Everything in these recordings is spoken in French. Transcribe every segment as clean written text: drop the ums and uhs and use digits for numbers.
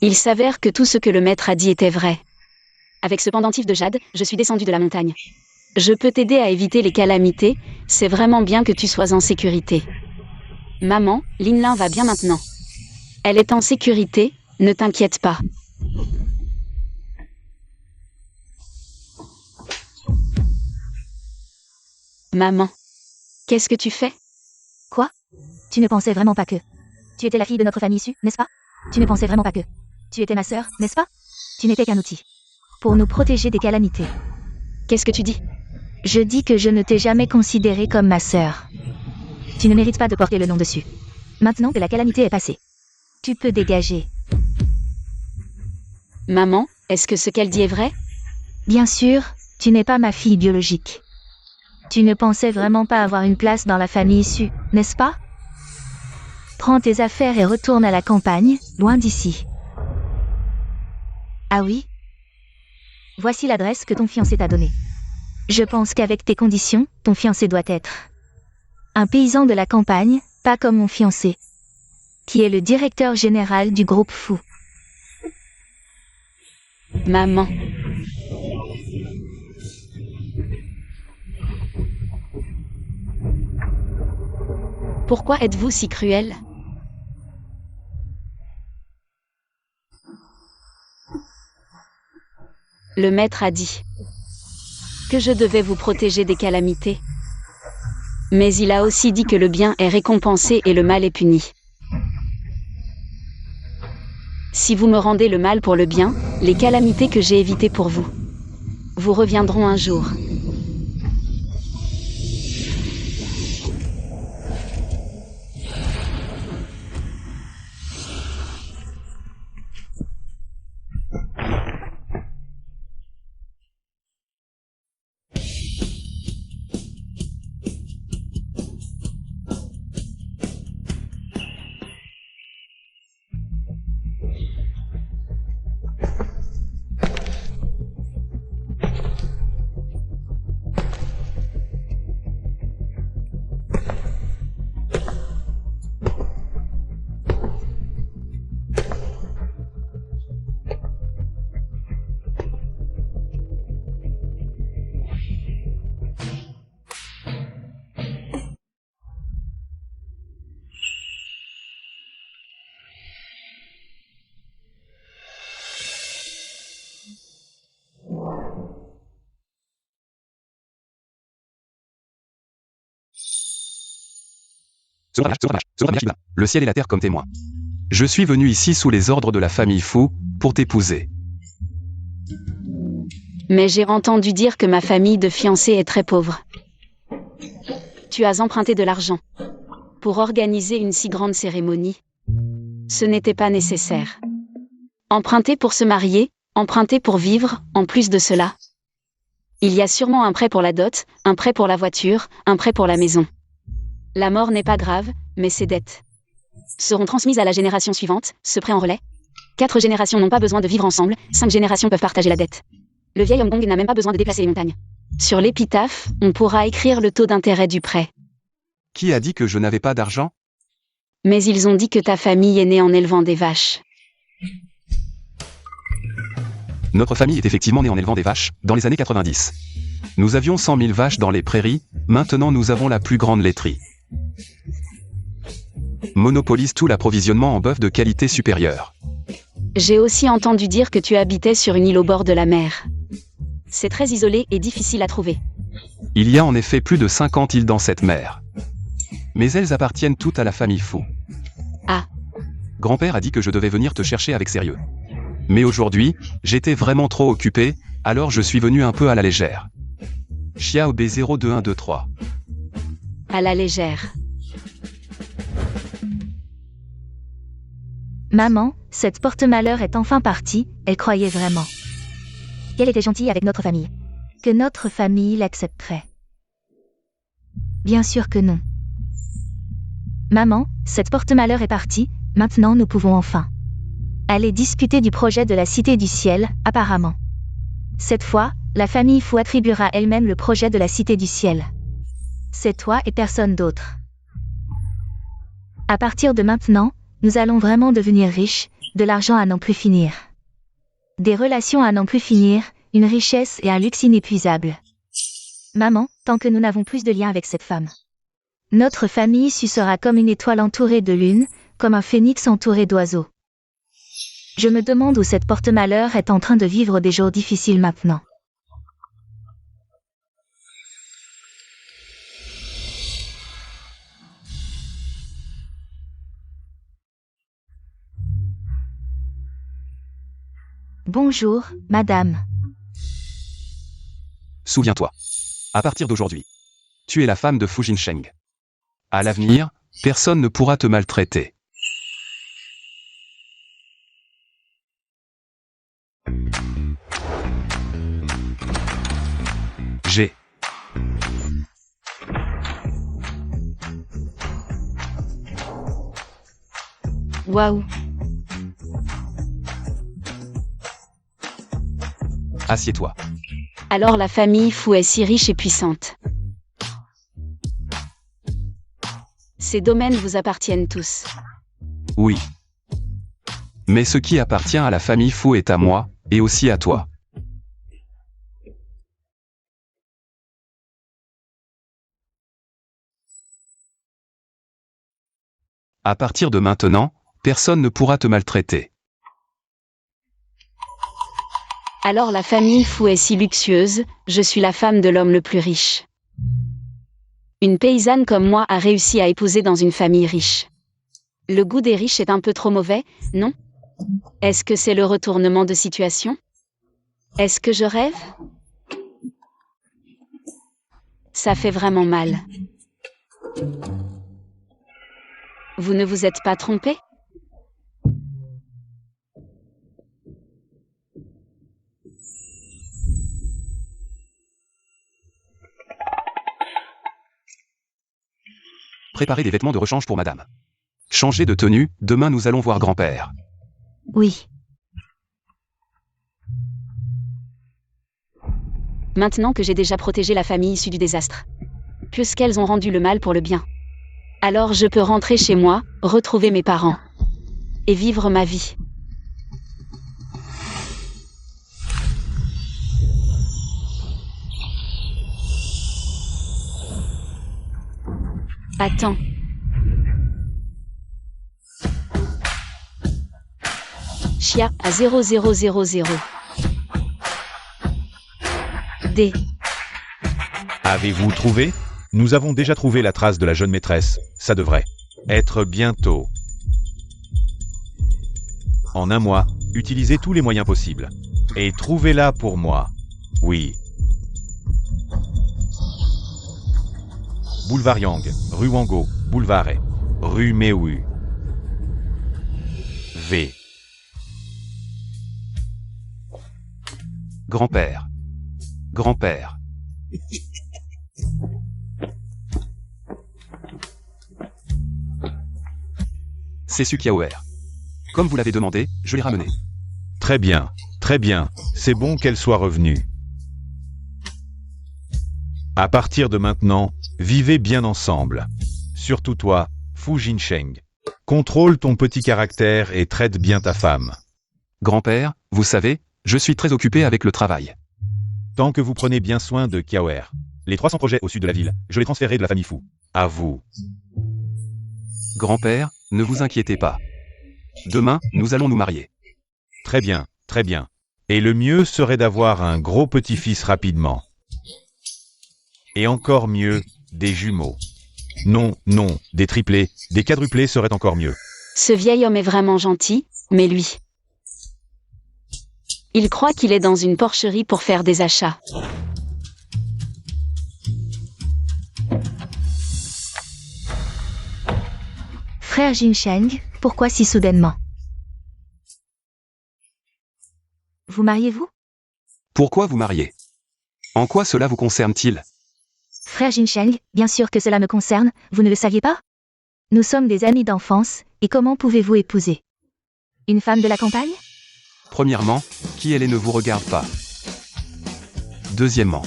Il s'avère que tout ce que le maître a dit était vrai. Avec ce pendentif de jade, je suis descendu de la montagne. Je peux t'aider à éviter les calamités, c'est vraiment bien que tu sois en sécurité. Maman, Linlin va bien maintenant. Elle est en sécurité, ne t'inquiète pas. Maman, qu'est-ce que tu fais? Quoi? Tu ne pensais vraiment pas que... Tu étais la fille de notre famille issue, n'est-ce pas? Tu ne pensais vraiment pas que... Tu étais ma sœur, n'est-ce pas? Tu n'étais qu'un outil. Pour nous protéger des calamités. Qu'est-ce que tu dis? Je dis que je ne t'ai jamais considérée comme ma sœur. Tu ne mérites pas de porter le nom dessus. Maintenant que la calamité est passée, tu peux dégager. Maman, est-ce que ce qu'elle dit est vrai? Bien sûr, tu n'es pas ma fille biologique. Tu ne pensais vraiment pas avoir une place dans la famille issue, n'est-ce pas? Prends tes affaires et retourne à la campagne, loin d'ici. Ah oui? Voici l'adresse que ton fiancé t'a donnée. Je pense qu'avec tes conditions, ton fiancé doit être un paysan de la campagne, pas comme mon fiancé, qui est le directeur général du groupe Fou. Maman. Pourquoi êtes-vous si cruelle? Le maître a dit que je devais vous protéger des calamités. Mais il a aussi dit que le bien est récompensé et le mal est puni. Si vous me rendez le mal pour le bien, les calamités que j'ai évitées pour vous, vous reviendront un jour. Le ciel et la terre comme témoins. Je suis venu ici sous les ordres de la famille Fou, pour t'épouser. Mais j'ai entendu dire que ma famille de fiancés est très pauvre. Tu as emprunté de l'argent pour organiser une si grande cérémonie. Ce n'était pas nécessaire. Emprunter pour se marier, emprunter pour vivre, en plus de cela. Il y a sûrement un prêt pour la dot, un prêt pour la voiture, un prêt pour la maison. La mort n'est pas grave, mais ces dettes seront transmises à la génération suivante, ce prêt en relais. 4 générations n'ont pas besoin de vivre ensemble, 5 générations peuvent partager la dette. Le vieil Hong n'a même pas besoin de déplacer les montagnes. Sur l'épitaphe, on pourra écrire le taux d'intérêt du prêt. Qui a dit que je n'avais pas d'argent? Mais ils ont dit que ta famille est née en élevant des vaches. Notre famille est effectivement née en élevant des vaches, dans les années 90. Nous avions 100 000 vaches dans les prairies, maintenant nous avons la plus grande laiterie. Monopolise tout l'approvisionnement en bœuf de qualité supérieure. J'ai aussi entendu dire que tu habitais sur une île au bord de la mer. C'est très isolé et difficile à trouver. Il y a en effet plus de 50 îles dans cette mer. Mais elles appartiennent toutes à la famille Fou. Ah. Grand-père a dit que je devais venir te chercher avec sérieux. Mais aujourd'hui, j'étais vraiment trop occupé, alors je suis venu un peu à la légère. Xiao B02123. À la légère. Maman, cette porte-malheur est enfin partie, elle croyait vraiment qu'elle était gentille avec notre famille. Que notre famille l'accepterait. Bien sûr que non. Maman, cette porte-malheur est partie, maintenant nous pouvons enfin aller discuter du projet de la Cité du Ciel, apparemment. Cette fois, la famille Fu attribuera elle-même le projet de la Cité du Ciel. C'est toi et personne d'autre. À partir de maintenant, nous allons vraiment devenir riches, de l'argent à n'en plus finir. Des relations à n'en plus finir, une richesse et un luxe inépuisable. Maman, tant que nous n'avons plus de lien avec cette femme. Notre famille sera comme une étoile entourée de lune, comme un phénix entouré d'oiseaux. Je me demande où cette porte-malheur est en train de vivre des jours difficiles maintenant. Bonjour, madame. Souviens-toi. À partir d'aujourd'hui, tu es la femme de Fu Jinsheng. À l'avenir, personne ne pourra te maltraiter. J'ai. Waouh. Assieds-toi. Alors la famille Fu est si riche et puissante. Ces domaines vous appartiennent tous. Oui. Mais ce qui appartient à la famille Fu est à moi, et aussi à toi. À partir de maintenant, personne ne pourra te maltraiter. Alors la famille Fu est si luxueuse, je suis la femme de l'homme le plus riche. Une paysanne comme moi a réussi à épouser dans une famille riche. Le goût des riches est un peu trop mauvais, non? Est-ce que c'est le retournement de situation? Est-ce que je rêve? Ça fait vraiment mal. Vous ne vous êtes pas trompé? Préparez des vêtements de rechange pour madame. Changez de tenue, demain nous allons voir grand-père. Oui. Maintenant que j'ai déjà protégé la famille issue du désastre. Puisqu'elles ont rendu le mal pour le bien. Alors je peux rentrer chez moi, retrouver mes parents. Et vivre ma vie. Attends. Chia à 0000. D. Avez-vous trouvé? Nous avons déjà trouvé la trace de la jeune maîtresse. Ça devrait être bientôt. En un mois, utilisez tous les moyens possibles. Et trouvez-la pour moi. Oui. Boulevard Yang, rue Wango, boulevard Ai, rue Mewu. V. Grand-père. Grand-père. C'est Sukiaoer. Comme vous l'avez demandé, je l'ai ramené. Très bien, c'est bon qu'elle soit revenue. À partir de maintenant, vivez bien ensemble. Surtout toi, Fu Jinsheng. Contrôle ton petit caractère et traite bien ta femme. Grand-père, vous savez, je suis très occupé avec le travail. Tant que vous prenez bien soin de Kiaoer. Les 300 projets au sud de la ville, je les transférerai de la famille Fu. À vous. Grand-père, ne vous inquiétez pas. Demain, nous allons nous marier. Très bien. Et le mieux serait d'avoir un gros petit-fils rapidement. Et encore mieux, des jumeaux. Non, des triplés, des quadruplés seraient encore mieux. Ce vieil homme est vraiment gentil, mais lui. Il croit qu'il est dans une porcherie pour faire des achats. Frère Jinsheng, pourquoi si soudainement? Vous mariez-vous? Pourquoi vous marier? En quoi cela vous concerne-t-il? Frère Jinsheng, bien sûr que cela me concerne, vous ne le saviez pas? Nous sommes des amis d'enfance, et comment pouvez-vous épouser une femme de la campagne? Premièrement, qui elle est ne vous regarde pas. Deuxièmement,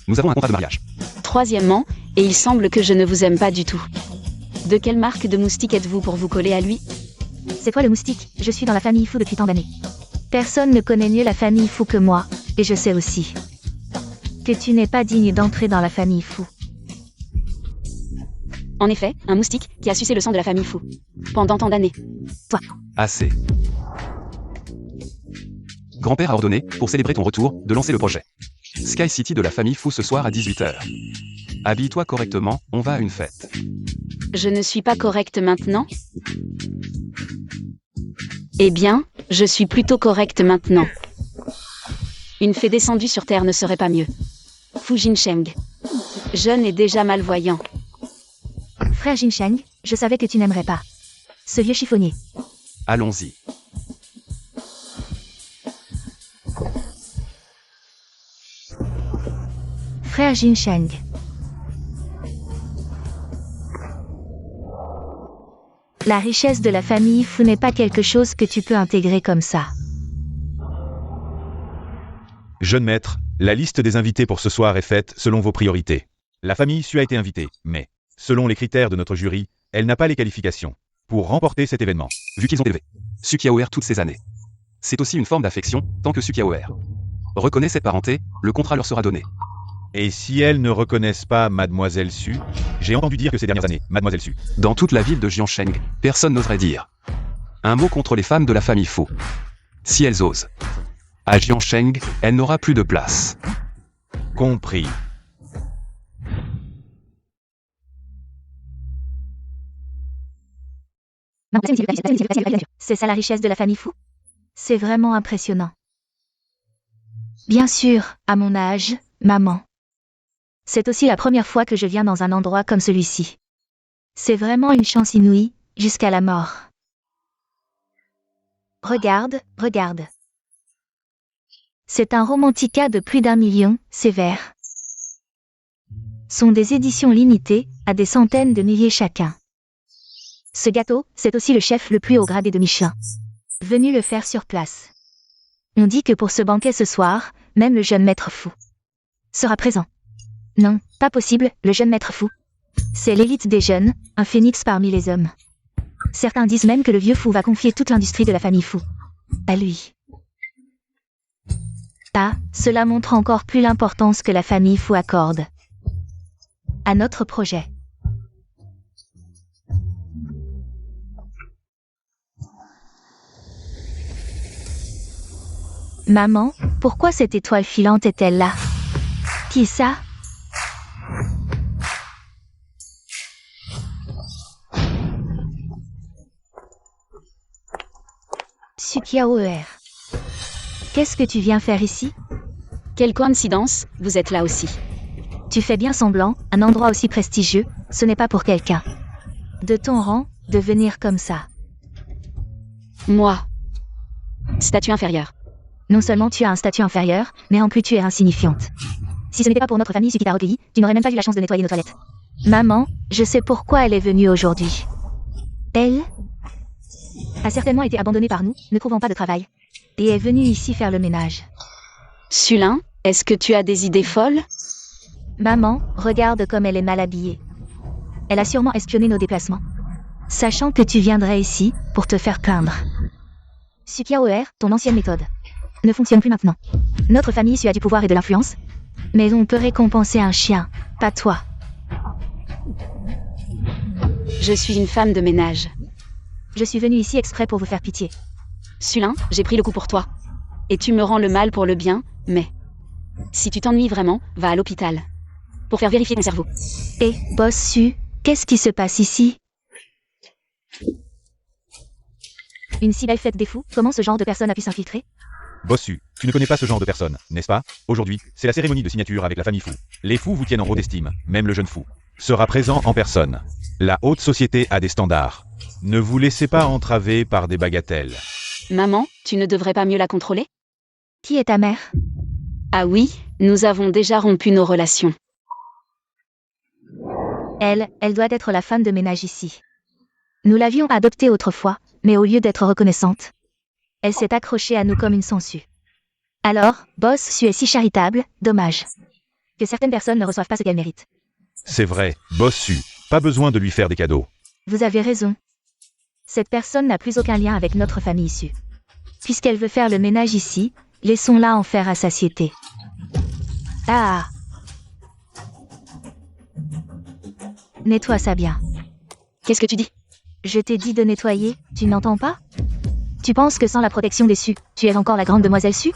nous avons un contrat de mariage. Troisièmement, et il semble que je ne vous aime pas du tout. De quelle marque de moustique êtes-vous pour vous coller à lui? C'est toi le moustique, je suis dans la famille Fu depuis tant d'années. Personne ne connaît mieux la famille Fu que moi, et je sais aussi que tu n'es pas digne d'entrer dans la famille Fu. En effet, un moustique qui a sucé le sang de la famille Fu. Pendant tant d'années. Assez. Grand-père a ordonné, pour célébrer ton retour, de lancer le projet Sky City de la famille Fu ce soir à 18h. Habille-toi correctement, on va à une fête. Je ne suis pas correcte maintenant? Eh bien, je suis plutôt correcte maintenant. Une fée descendue sur Terre ne serait pas mieux. Fu Jinsheng. Jeune et déjà malvoyant. Frère Jinsheng, je savais que tu n'aimerais pas ce vieux chiffonnier. Allons-y. Frère Jinsheng. La richesse de la famille Fu n'est pas quelque chose que tu peux intégrer comme ça. Jeune maître, la liste des invités pour ce soir est faite selon vos priorités. La famille Su a été invitée, mais, selon les critères de notre jury, elle n'a pas les qualifications pour remporter cet événement. Vu qu'ils ont élevé Sukiaoer toutes ces années. C'est aussi une forme d'affection, tant que Sukiaoer reconnaît cette parenté, le contrat leur sera donné. Et si elles ne reconnaissent pas Mademoiselle Su, j'ai entendu dire que ces dernières années, Mademoiselle Su, Dans toute la ville de Jiansheng, personne n'oserait dire un mot contre les femmes de la famille Fu. Si elles osent. À Jiansheng, elle n'aura plus de place. compris. C'est ça la richesse de la famille Fu? C'est vraiment impressionnant. Bien sûr, à mon âge, maman. C'est aussi la première fois que je viens dans un endroit comme celui-ci. C'est vraiment une chance inouïe, jusqu'à la mort. Regarde, regarde. C'est un romantica de plus d'1 million, c'est vert. Sont des éditions limitées, à des centaines de milliers chacun. Ce gâteau, c'est aussi le chef le plus haut gradé de Michelin. Venu le faire sur place. On dit que pour ce banquet ce soir, même le jeune maître Fu sera présent. Non, pas possible, le jeune maître Fu. C'est l'élite des jeunes, un phénix parmi les hommes. Certains disent même que le vieux Fu va confier toute l'industrie de la famille Fu à lui. Ah, cela montre encore plus l'importance que la famille Fu accorde à notre projet. Maman, pourquoi cette étoile filante est-elle là? Qui est ça? Sukiaoer. Qu'est-ce que tu viens faire ici? Quelle coïncidence, vous êtes là aussi. Tu fais bien semblant, un endroit aussi prestigieux, ce n'est pas pour quelqu'un de ton rang, de venir comme ça. Moi. Statut inférieur. Non seulement tu as un statut inférieur, mais en plus tu es insignifiante. Si ce n'était pas pour notre famille qui t'a recueilli, tu n'aurais même pas eu la chance de nettoyer nos toilettes. Maman, je sais pourquoi elle est venue aujourd'hui. Elle a certainement été abandonnée par nous, ne trouvant pas de travail. Et est venue ici faire le ménage. Sulin, est-ce que tu as des idées folles? Maman, regarde comme elle est mal habillée. Elle a sûrement espionné nos déplacements, sachant que tu viendrais ici pour te faire plaindre. Sukiaoer, ton ancienne méthode ne fonctionne plus maintenant. Notre famille Su a du pouvoir et de l'influence, mais on peut récompenser un chien, pas toi. Je suis une femme de ménage. Je suis venue ici exprès pour vous faire pitié. Sulin, j'ai pris le coup pour toi. Et tu me rends le mal pour le bien, mais si tu t'ennuies vraiment, va à l'hôpital. Pour faire vérifier ton cerveau. Et, boss Su, qu'est-ce qui se passe ici? Une si belle fête des fous, comment ce genre de personne a pu s'infiltrer? Bossu, tu ne connais pas ce genre de personne, n'est-ce pas? Aujourd'hui, c'est la cérémonie de signature avec la famille Fu. Les Fu vous tiennent en haute estime, même le jeune Fu sera présent en personne. La haute société a des standards. Ne vous laissez pas entraver par des bagatelles. Maman, tu ne devrais pas mieux la contrôler? Qui est ta mère? Ah oui, nous avons déjà rompu nos relations. Elle doit être la femme de ménage ici. Nous l'avions adoptée autrefois, mais au lieu d'être reconnaissante, elle s'est accrochée à nous comme une sangsue. Alors, Boss Sue est si charitable, dommage. Que certaines personnes ne reçoivent pas ce qu'elles méritent. C'est vrai, Boss Sue, pas besoin de lui faire des cadeaux. Vous avez raison. Cette personne n'a plus aucun lien avec notre famille issue. Puisqu'elle veut faire le ménage ici, laissons-la en faire à satiété. Ah! Nettoie ça bien. Qu'est-ce que tu dis? Je t'ai dit de nettoyer, tu n'entends pas? Tu penses que sans la protection des Sue, tu es encore la grande demoiselle Sue?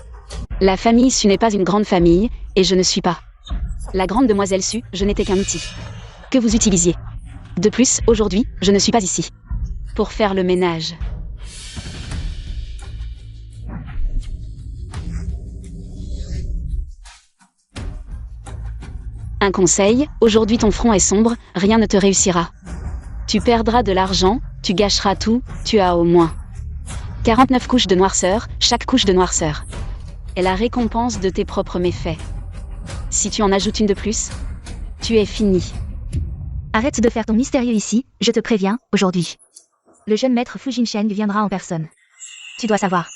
La famille Sue n'est pas une grande famille, et je ne suis pas. La grande demoiselle Sue, je n'étais qu'un outil. Que vous utilisiez. De plus, aujourd'hui, je ne suis pas ici. Pour faire le ménage. Un conseil, aujourd'hui ton front est sombre, rien ne te réussira. Tu perdras de l'argent, tu gâcheras tout, tu as au moins 49 couches de noirceur, chaque couche de noirceur est la récompense de tes propres méfaits. Si tu en ajoutes une de plus, tu es fini. Arrête de faire ton mystérieux ici, je te préviens, aujourd'hui. Le jeune maître Fu Jinsheng viendra en personne. Tu dois savoir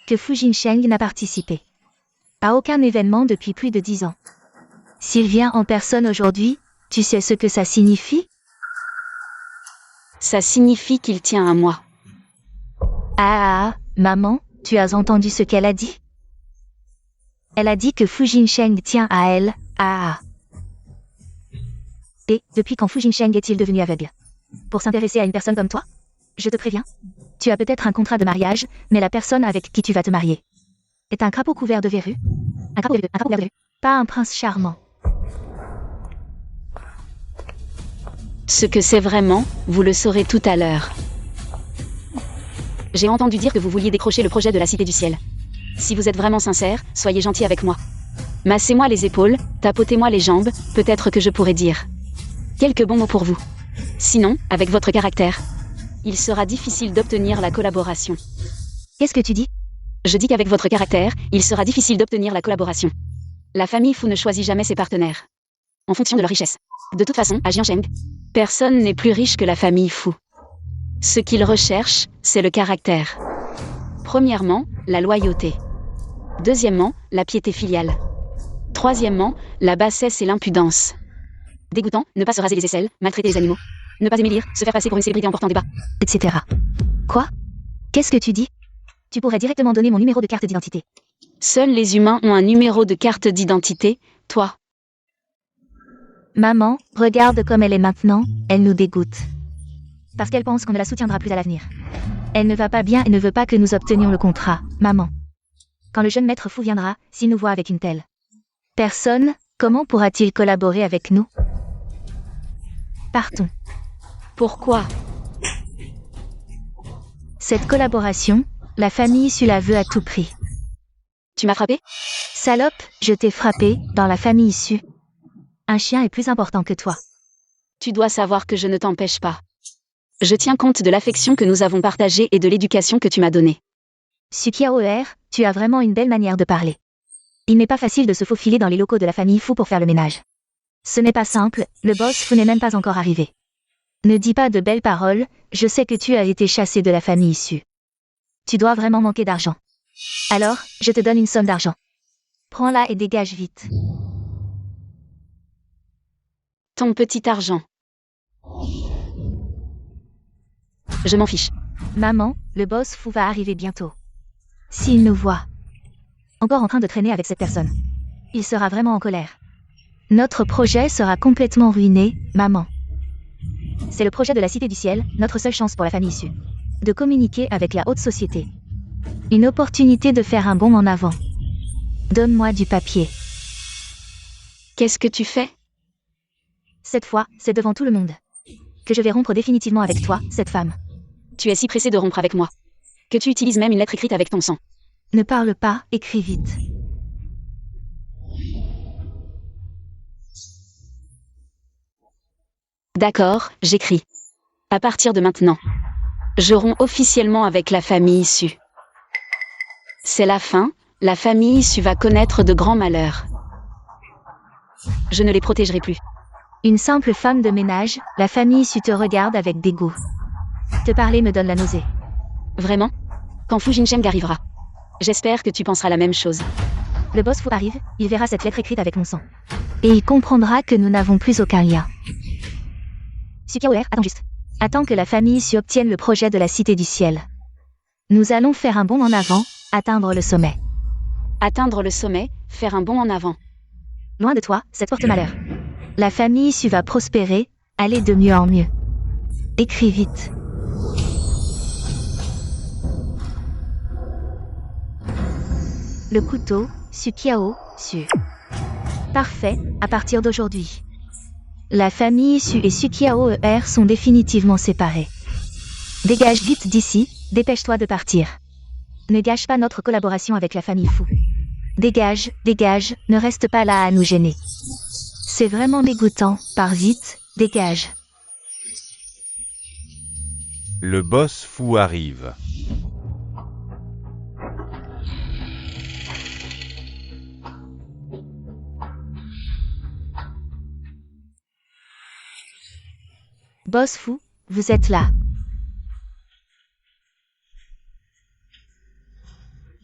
que Fu Jinsheng n'a participé à aucun événement depuis plus de 10 ans. S'il vient en personne aujourd'hui, tu sais ce que ça signifie? Ça signifie qu'il tient à moi. Maman, tu as entendu ce qu'elle a dit? Elle a dit que Fu Jinsheng tient à elle, Et, depuis quand Fu Jinsheng est-il devenu aveugle? Pour s'intéresser à une personne comme toi? Je te préviens. Tu as peut-être un contrat de mariage, mais la personne avec qui tu vas te marier est un crapaud couvert de verrues. Un crapaud couvert de verrues. Pas un prince charmant. Ce que c'est vraiment, vous le saurez tout à l'heure. J'ai entendu dire que vous vouliez décrocher le projet de la Cité du Ciel. Si vous êtes vraiment sincère, soyez gentil avec moi. Massez-moi les épaules, tapotez-moi les jambes, peut-être que je pourrai dire quelques bons mots pour vous. Sinon, avec votre caractère, il sera difficile d'obtenir la collaboration. Qu'est-ce que tu dis? Je dis qu'avec votre caractère, il sera difficile d'obtenir la collaboration. La famille Fu ne choisit jamais ses partenaires en fonction de leur richesse. De toute façon, à Jiansheng, personne n'est plus riche que la famille Fu. Ce qu'ils recherchent, c'est le caractère. Premièrement, la loyauté. Deuxièmement, la piété filiale. Troisièmement, la bassesse et l'impudence. Dégoûtant, ne pas se raser les aisselles, maltraiter les animaux, ne pas aimer lire, se faire passer pour une célébrité en portant des bas, etc. Quoi? Qu'est-ce que tu dis? Tu pourrais directement donner mon numéro de carte d'identité. Seuls les humains ont un numéro de carte d'identité, toi. Maman, regarde comme elle est maintenant, elle nous dégoûte. Parce qu'elle pense qu'on ne la soutiendra plus à l'avenir. Elle ne va pas bien et ne veut pas que nous obtenions le contrat, maman. Quand le jeune maître Fu viendra, s'il nous voit avec une telle personne, comment pourra-t-il collaborer avec nous? Partons. Pourquoi? Cette collaboration, la famille Sue la veut à tout prix. Tu m'as frappé? Salope, je t'ai frappé, dans la famille Sue. Un chien est plus important que toi. Tu dois savoir que je ne t'empêche pas. Je tiens compte de l'affection que nous avons partagée et de l'éducation que tu m'as donnée. Sukiaoer, tu as vraiment une belle manière de parler. Il n'est pas facile de se faufiler dans les locaux de la famille Fu pour faire le ménage. Ce n'est pas simple, le boss Fu n'est même pas encore arrivé. Ne dis pas de belles paroles, je sais que tu as été chassé de la famille Sue. Tu dois vraiment manquer d'argent. Alors, je te donne une somme d'argent. Prends-la et dégage vite. Ton petit argent. Je m'en fiche. Maman, le boss Fu va arriver bientôt. S'il nous voit encore en train de traîner avec cette personne, il sera vraiment en colère. Notre projet sera complètement ruiné, maman. C'est le projet de la Cité du Ciel, notre seule chance pour la famille Sue. De communiquer avec la haute société. Une opportunité de faire un bond en avant. Donne-moi du papier. Qu'est-ce que tu fais? Cette fois, c'est devant tout le monde que je vais rompre définitivement avec toi, cette femme. Tu es si pressé de rompre avec moi que tu utilises même une lettre écrite avec ton sang. Ne parle pas, écris vite. D'accord, j'écris. À partir de maintenant, je romps officiellement avec la famille Sue. C'est la fin, la famille Su va connaître de grands malheurs. Je ne les protégerai plus. Une simple femme de ménage, la famille Su te regarde avec dégoût. Te parler me donne la nausée. Vraiment? Quand Fu Jincheng arrivera. J'espère que tu penseras la même chose. Le boss Fu arrive, il verra cette lettre écrite avec mon sang. Et il comprendra que nous n'avons plus aucun lien. Su Qiaoer, attends juste. Attends que la famille Su obtienne le projet de la Cité du Ciel. Nous allons faire un bond en avant, atteindre le sommet. Atteindre le sommet, faire un bond en avant. Loin de toi, cette porte malheur. La famille Su va prospérer, aller de mieux en mieux. Écris vite. Le couteau, Su Qiao, Su. Parfait, à partir d'aujourd'hui. La famille Su et Su Qiaoer sont définitivement séparés. Dégage vite d'ici, dépêche-toi de partir. Ne gâche pas notre collaboration avec la famille Fu. Dégage, dégage, ne reste pas là à nous gêner. C'est vraiment dégoûtant, pars vite, dégage. Le boss Fu arrive. Boss Fu, vous êtes là.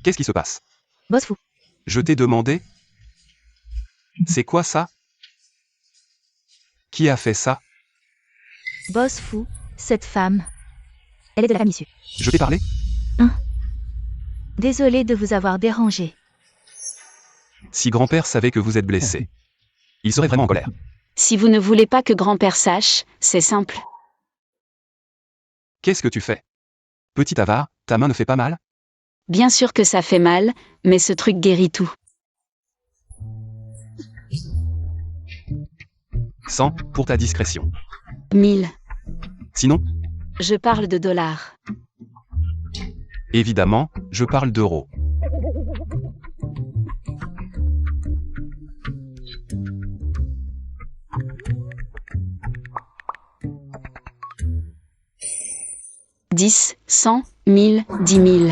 Qu'est-ce qui se passe? Boss Fu, Je t'ai demandé? C'est quoi ça? Qui a fait ça? Boss Fu, cette femme. Elle est de la famille Su. Je t'ai parlé? Désolé de vous avoir dérangé. Si grand-père savait que vous êtes blessé, il serait vraiment en colère. Si vous ne voulez pas que grand-père sache, c'est simple. Qu'est-ce que tu fais? Petit avare, ta main ne fait pas mal? Bien sûr que ça fait mal, mais ce truc guérit tout. 100 pour ta discrétion. 1000. Sinon, Je parle de dollars. évidemment, je parle d'euros. « 10, 100, 1000, 10 000.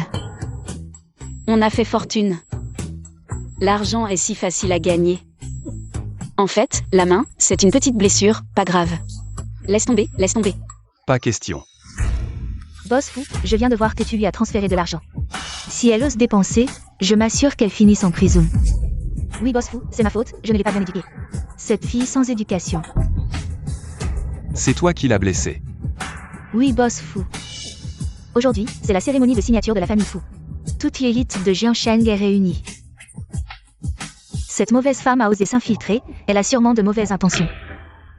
On a fait fortune. L'argent est si facile à gagner. En fait, la main, c'est une petite blessure, pas grave. Laisse tomber, laisse tomber. Pas question. Boss Fu, je viens de voir que tu lui as transféré de l'argent. Si elle ose dépenser, je m'assure qu'elle finisse en prison. Oui, Boss Fu, c'est ma faute, je ne l'ai pas bien éduquée. Cette fille sans éducation. C'est toi qui l'as blessé. Oui, Boss Fu. Aujourd'hui, c'est la cérémonie de signature de la famille Fu. Toute l'élite de Jiansheng est réunie. Cette mauvaise femme a osé s'infiltrer, elle a sûrement de mauvaises intentions.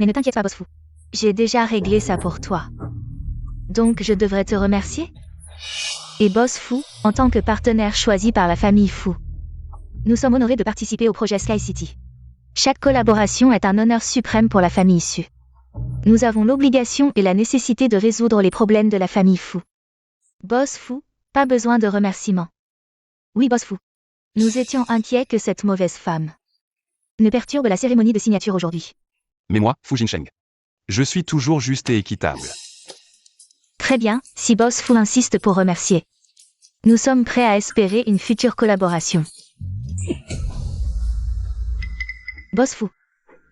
Mais ne t'inquiète pas, Boss Fu. J'ai déjà réglé ça pour toi. Donc je devrais te remercier? Et Boss Fu, en tant que partenaire choisi par la famille Fu. Nous sommes honorés de participer au projet Sky City. Chaque collaboration est un honneur suprême pour la famille Su. Nous avons l'obligation et la nécessité de résoudre les problèmes de la famille Fu. Boss Fu, pas besoin de remerciements. Oui, Boss Fu. Nous étions inquiets que cette mauvaise femme ne perturbe la cérémonie de signature aujourd'hui. Mais moi, Fu Jincheng. Je suis toujours juste et équitable. Très bien, si Boss Fu insiste pour remercier. Nous sommes prêts à espérer une future collaboration. Boss Fu,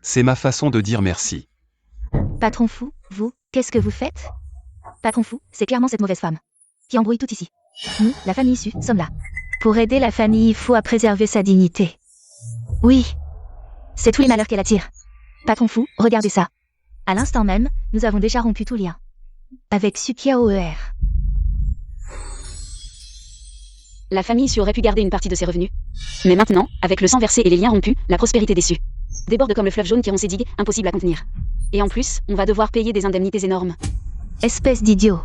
C'est ma façon de dire merci. Patron Fu, vous, qu'est-ce que vous faites? Patron Fu, c'est clairement cette mauvaise femme qui embrouille tout ici. Nous, la famille Su, sommes là pour aider la famille Fu à préserver sa dignité. Oui, c'est tous les malheurs qu'elle attire. Patron Fu, regardez ça. À l'instant même, nous avons déjà rompu tout lien avec Su Qiaoer. La famille Su aurait pu garder une partie de ses revenus. Mais maintenant, avec le sang versé et les liens rompus, la prospérité déçue déborde comme le fleuve jaune qui rompt ses digues, impossible à contenir. Et en plus, on va devoir payer des indemnités énormes. Espèce d'idiot.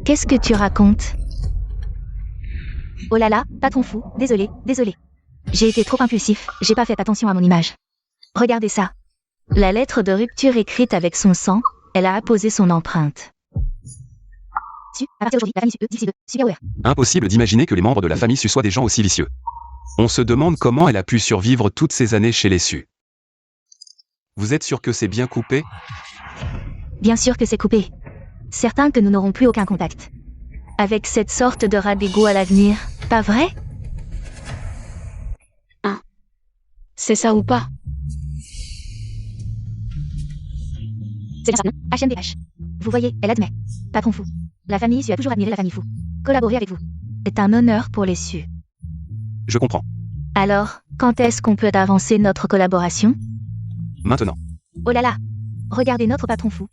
Qu'est-ce que tu racontes? Oh là là, patron Fu, désolé. J'ai été trop impulsif, j'ai pas fait attention à mon image. Regardez ça. La lettre de rupture écrite avec son sang, elle a apposé son empreinte. Su, à partir d'aujourd'hui, la famille Su, d'ici de Su Qiaoer. Impossible d'imaginer que les membres de la famille Su soient des gens aussi vicieux. On se demande comment elle a pu survivre toutes ces années chez les Su. Vous êtes sûr que c'est bien coupé? Bien sûr que c'est coupé. Certain que nous n'aurons plus aucun contact avec cette sorte de rat d'égout à l'avenir, pas vrai? C'est ça ou pas? C'est bien ça, non? HMDH. Vous voyez, elle admet. Patron fou. La famille Su a toujours admiré la famille fou. Collaborer avec vous est un honneur pour les Su. Je comprends. Alors, quand est-ce qu'on peut avancer notre collaboration? Maintenant. Oh là là! Regardez notre patron fou.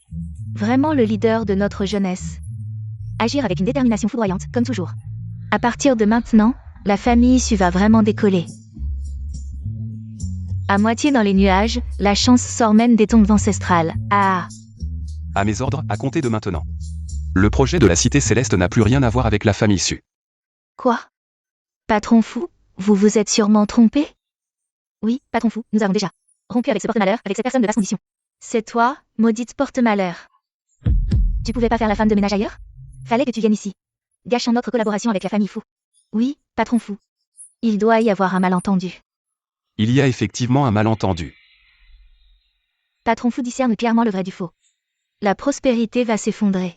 Vraiment le leader de notre jeunesse. Agir avec une détermination foudroyante, comme toujours. À partir de maintenant, la famille Su va vraiment décoller. À moitié dans les nuages, la chance sort même des tombes ancestrales. Ah! À mes ordres, à compter de maintenant. Le projet de la Cité Céleste n'a plus rien à voir avec la famille Su. Quoi? Patron fou, vous vous êtes sûrement trompé? Oui, patron fou, nous avons déjà rompu avec ce porte-malheur, avec cette personne de basse condition. C'est toi, maudite porte-malheur. Tu pouvais pas faire la femme de ménage ailleurs? Fallait que tu viennes ici. Gâchant notre collaboration avec la famille fou. Oui, patron fou. Il doit y avoir un malentendu. Il y a effectivement un malentendu. Patron fou discerne clairement le vrai du faux. La prospérité va s'effondrer.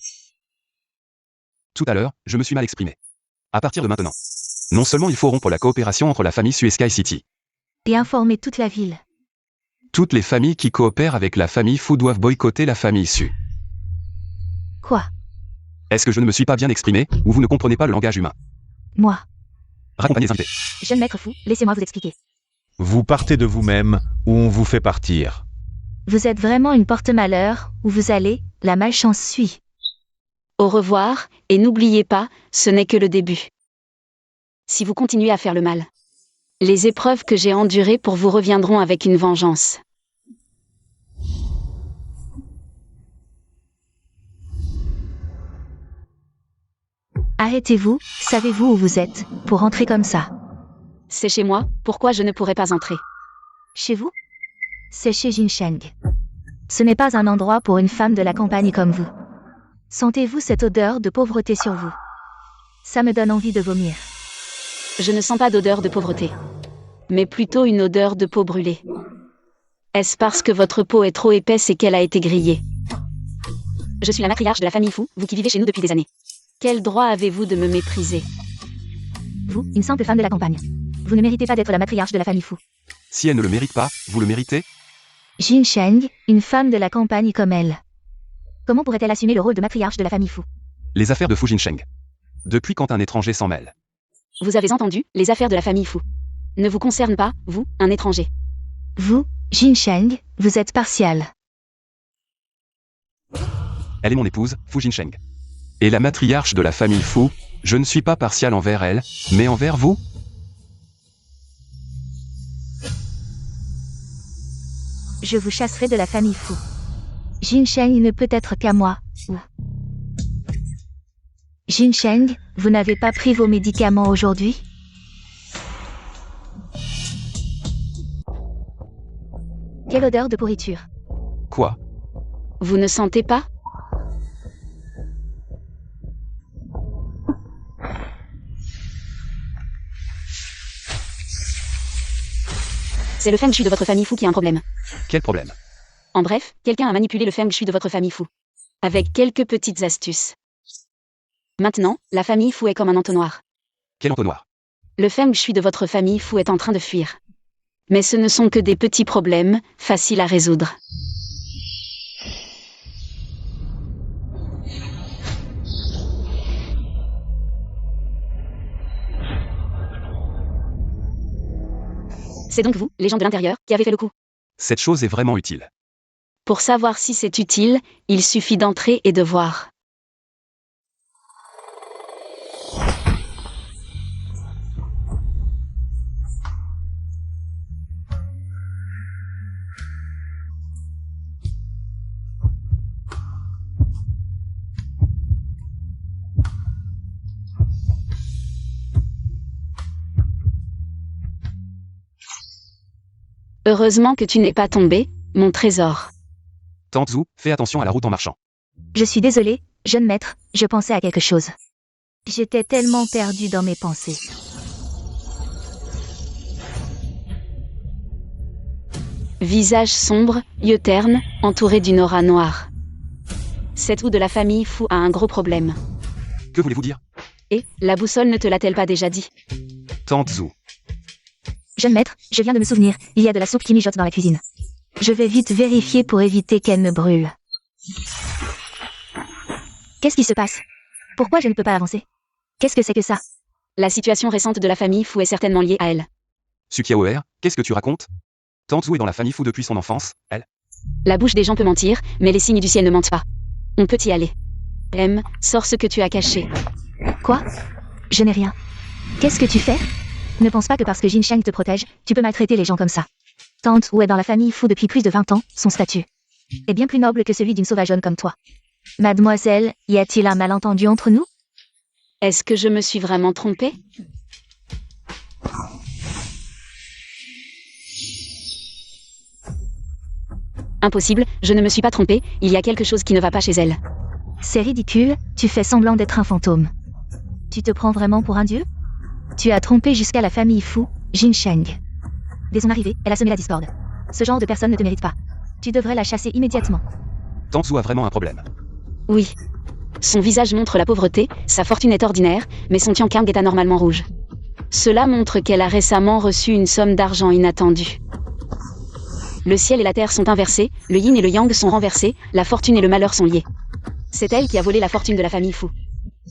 Tout à l'heure, je me suis mal exprimé. À partir de maintenant. Non seulement il faut rompre la coopération entre la famille Su et Sky City. Et informer toute la ville. Toutes les familles qui coopèrent avec la famille Fu doivent boycotter la famille Su. Quoi? Est-ce que je ne me suis pas bien exprimé, ou vous ne comprenez pas le langage humain? Moi. Raccompagnez les invités. Jeune maître fou, laissez-moi vous expliquer. Vous partez de vous-même, ou on vous fait partir. Vous êtes vraiment une porte-malheur, où vous allez, la malchance suit. Au revoir, et n'oubliez pas, ce n'est que le début. Si vous continuez à faire le mal, les épreuves que j'ai endurées pour vous reviendront avec une vengeance. Arrêtez-vous, savez-vous où vous êtes, pour entrer comme ça? C'est chez moi, pourquoi je ne pourrais pas entrer? Chez vous? C'est chez Jinsheng. Ce n'est pas un endroit pour une femme de la campagne comme vous. Sentez-vous cette odeur de pauvreté sur vous? Ça me donne envie de vomir. Je ne sens pas d'odeur de pauvreté, mais plutôt une odeur de peau brûlée. Est-ce parce que votre peau est trop épaisse et qu'elle a été grillée? Je suis la matriarche de la famille Fu, vous qui vivez chez nous depuis des années. Quel droit avez-vous de me mépriser? Vous, une simple femme de la campagne. Vous ne méritez pas d'être la matriarche de la famille Fu. Si elle ne le mérite pas, vous le méritez? Jinsheng, une femme de la campagne comme elle. Comment pourrait-elle assumer le rôle de matriarche de la famille Fu? Les affaires de Fu Jinsheng. Depuis quand un étranger s'en mêle? Vous avez entendu, les affaires de la famille Fu ne vous concernent pas, vous, un étranger. Vous, Jinsheng, vous êtes partial. Elle est mon épouse, Fu Jinsheng. Et la matriarche de la famille Fu, je ne suis pas partial envers elle, mais envers vous? Je vous chasserai de la famille Fu. Jinsheng ne peut être qu'à moi. Jinsheng, vous n'avez pas pris vos médicaments aujourd'hui? Quelle odeur de pourriture. Quoi? Vous ne sentez pas? C'est le feng shui de votre famille Fu qui a un problème. Quel problème? En bref, quelqu'un a manipulé le feng shui de votre famille Fu. Avec quelques petites astuces. Maintenant, la famille Fu est comme un entonnoir. Quel entonnoir? Le feng shui de votre famille Fu est en train de fuir. Mais ce ne sont que des petits problèmes, faciles à résoudre. C'est donc vous, les gens de l'intérieur, qui avez fait le coup. Cette chose est vraiment utile. Pour savoir si c'est utile, il suffit d'entrer et de voir. Heureusement que tu n'es pas tombé, mon trésor. Tante Zhu, fais attention à la route en marchant. Je suis désolée, jeune maître, je pensais à quelque chose. J'étais tellement perdue dans mes pensées. Visage sombre, yeux ternes, entouré d'une aura noire. Cette ou de la famille Fu a un gros problème. Que voulez-vous dire? Et, la boussole ne te l'a-t-elle pas déjà dit? Tante Zhu. Jeune maître, je viens de me souvenir, il y a de la soupe qui mijote dans la cuisine. Je vais vite vérifier pour éviter qu'elle me brûle. Qu'est-ce qui se passe? Pourquoi je ne peux pas avancer? Qu'est-ce que c'est que ça? La situation récente de la famille Fu est certainement liée à elle. Sukiaoer, qu'est-ce que tu racontes? Tante Zhu est dans la famille Fu depuis son enfance, elle. La bouche des gens peut mentir, mais les signes du ciel ne mentent pas. On peut y aller. M, sors ce que tu as caché. Quoi? Je n'ai rien. Qu'est-ce que tu fais? Ne pense pas que parce que Jin Shang te protège, tu peux maltraiter les gens comme ça. Tante Wu est dans la famille Fu depuis plus de 20 ans, son statut est bien plus noble que celui d'une sauvageonne comme toi. Mademoiselle, y a-t-il un malentendu entre nous? Est-ce que je me suis vraiment trompée? Impossible, je ne me suis pas trompée, il y a quelque chose qui ne va pas chez elle. C'est ridicule, tu fais semblant d'être un fantôme. Tu te prends vraiment pour un dieu? Tu as trompé jusqu'à la famille Fu, Jin Shang. Dès son arrivée, elle a semé la discorde. Ce genre de personne ne te mérite pas. Tu devrais la chasser immédiatement. Tante Zhu a vraiment un problème. Oui. Son visage montre la pauvreté, sa fortune est ordinaire, mais son tiankang est anormalement rouge. Cela montre qu'elle a récemment reçu une somme d'argent inattendue. Le ciel et la terre sont inversés, le yin et le yang sont renversés, la fortune et le malheur sont liés. C'est elle qui a volé la fortune de la famille Fu.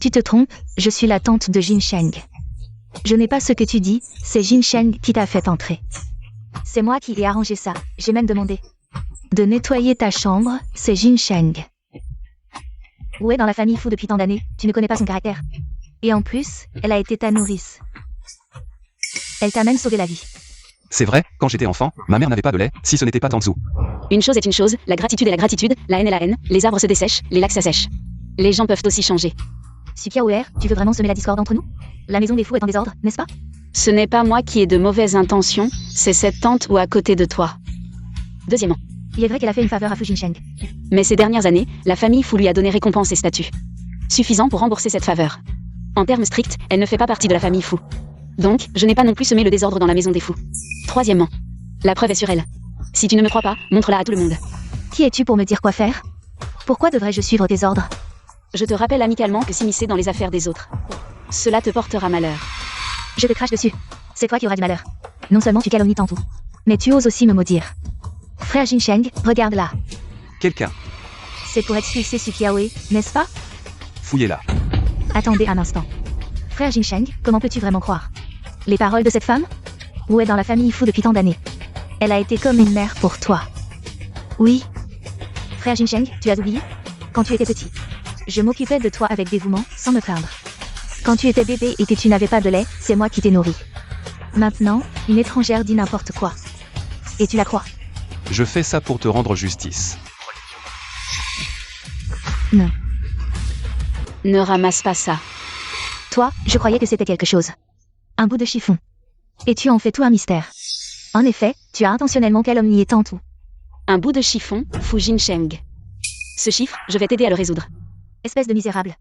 Tu te trompes, je suis la tante de Jin Shang. Je n'ai pas ce que tu dis, c'est Jin Shang qui t'a fait entrer. C'est moi qui ai arrangé ça, j'ai même demandé de nettoyer ta chambre, c'est Jin Shang. Wu est dans la famille Fu depuis tant d'années, tu ne connais pas son caractère. Et en plus, elle a été ta nourrice. Elle t'a même sauvé la vie. C'est vrai, quand j'étais enfant, ma mère n'avait pas de lait, si ce n'était pas Tante Zhu. Une chose est une chose, la gratitude est la gratitude, la haine est la haine, les arbres se dessèchent, les lacs s'assèchent. Les gens peuvent aussi changer. Sukiaoer, tu veux vraiment semer la discorde entre nous? La maison des fous est en désordre, n'est-ce pas? Ce n'est pas moi qui ai de mauvaises intentions, c'est cette tante ou à côté de toi. Deuxièmement. Il est vrai qu'elle a fait une faveur à Fu Jinsheng. Mais ces dernières années, la famille Fu lui a donné récompense et statut. Suffisant pour rembourser cette faveur. En termes stricts, elle ne fait pas partie de la famille Fu. Donc, je n'ai pas non plus semé le désordre dans la maison des fous. Troisièmement. La preuve est sur elle. Si tu ne me crois pas, montre-la à tout le monde. Qui es-tu pour me dire quoi faire? Pourquoi devrais-je suivre tes ordres? Je te rappelle amicalement que s'immiscer dans les affaires des autres, cela te portera malheur. Je te crache dessus. C'est toi qui auras du malheur. Non seulement tu calomnies Tante Wu, mais tu oses aussi me maudire. Frère Jinsheng, regarde là. Quelqu'un. C'est pour expulser Sukiaoe, n'est-ce pas? Fouillez-la. Attendez un instant. Frère Jinsheng, comment peux-tu vraiment croire les paroles de cette femme? Wu est dans la famille Fu depuis tant d'années. Elle a été comme une mère pour toi. Oui. Frère Jinsheng, tu as oublié? Quand tu étais petit, je m'occupais de toi avec dévouement, sans me plaindre. Quand tu étais bébé et que tu n'avais pas de lait, c'est moi qui t'ai nourri. Maintenant, une étrangère dit n'importe quoi. Et tu la crois? Je fais ça pour te rendre justice. Non. Ne ramasse pas ça. Toi, je croyais que c'était quelque chose. Un bout de chiffon. Et tu en fais tout un mystère. En effet, tu as intentionnellement calomnié Tante Wu. Un bout de chiffon, Fu Jinsheng. Ce chiffre, je vais t'aider à le résoudre. Espèce de misérable.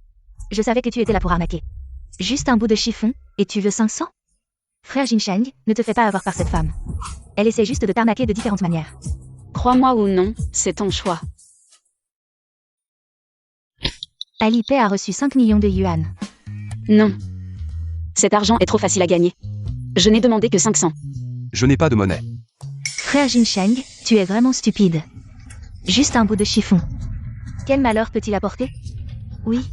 Je savais que tu étais là pour arnaquer. Juste un bout de chiffon, et tu veux 500? Frère Jinsheng, ne te fais pas avoir par cette femme. Elle essaie juste de t'arnaquer de différentes manières. Crois-moi ou non, c'est ton choix. Alipay a reçu 5 millions de yuan. Non. Cet argent est trop facile à gagner. Je n'ai demandé que 500. Je n'ai pas de monnaie. Frère Jinsheng, tu es vraiment stupide. Juste un bout de chiffon. Quel malheur peut-il apporter? Oui.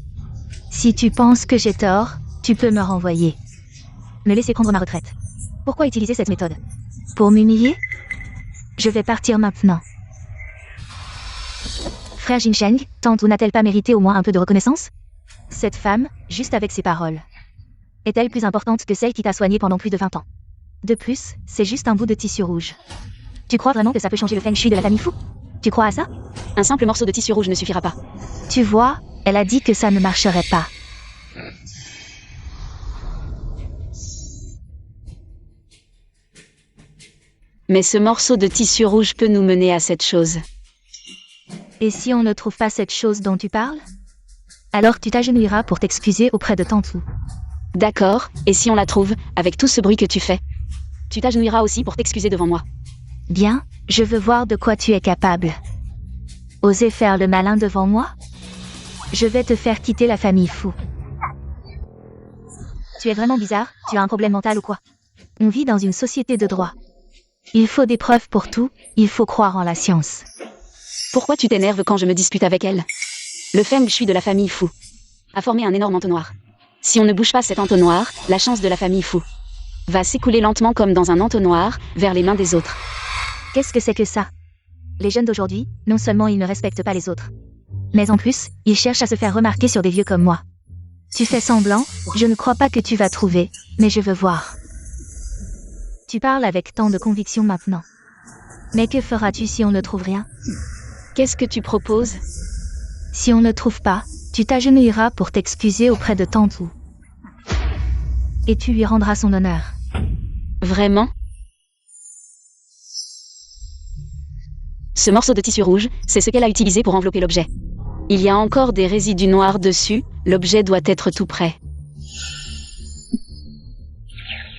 Si tu penses que j'ai tort, tu peux me renvoyer. Me laisser prendre ma retraite. Pourquoi utiliser cette méthode? Pour m'humilier? Je vais partir maintenant. Frère Jinsheng, Tante Wu n'a-t-elle pas mérité au moins un peu de reconnaissance? Cette femme, juste avec ses paroles, est-elle plus importante que celle qui t'a soigné pendant plus de 20 ans? De plus, c'est juste un bout de tissu rouge. Tu crois vraiment que ça peut changer le feng shui de la famille Fu? Tu crois à ça? Un simple morceau de tissu rouge ne suffira pas. Tu vois, elle a dit que ça ne marcherait pas. Mais ce morceau de tissu rouge peut nous mener à cette chose. Et si on ne trouve pas cette chose dont tu parles? Alors tu t'agenouilleras pour t'excuser auprès de Tante Wu. D'accord, et si on la trouve, avec tout ce bruit que tu fais, tu t'agenouilleras aussi pour t'excuser devant moi. Bien, je veux voir de quoi tu es capable. Oser faire le malin devant moi? Je vais te faire quitter la famille Fu. Tu es vraiment bizarre, tu as un problème mental ou quoi? On vit dans une société de droit. Il faut des preuves pour tout, il faut croire en la science. Pourquoi tu t'énerves quand je me dispute avec elle? Le feng shui de la famille Fu a formé un énorme entonnoir. Si on ne bouge pas cet entonnoir, la chance de la famille Fu va s'écouler lentement comme dans un entonnoir, vers les mains des autres. Qu'est-ce que c'est que ça? Les jeunes d'aujourd'hui, non seulement ils ne respectent pas les autres, mais en plus, ils cherchent à se faire remarquer sur des vieux comme moi. Tu fais semblant, je ne crois pas que tu vas trouver, mais je veux voir. Tu parles avec tant de conviction maintenant. Mais que feras-tu si on ne trouve rien? Qu'est-ce que tu proposes? Si on ne trouve pas, tu t'agenouilleras pour t'excuser auprès de Tante Wu. Et tu lui rendras son honneur. Vraiment? Ce morceau de tissu rouge, c'est ce qu'elle a utilisé pour envelopper l'objet. Il y a encore des résidus noirs dessus, l'objet doit être tout prêt.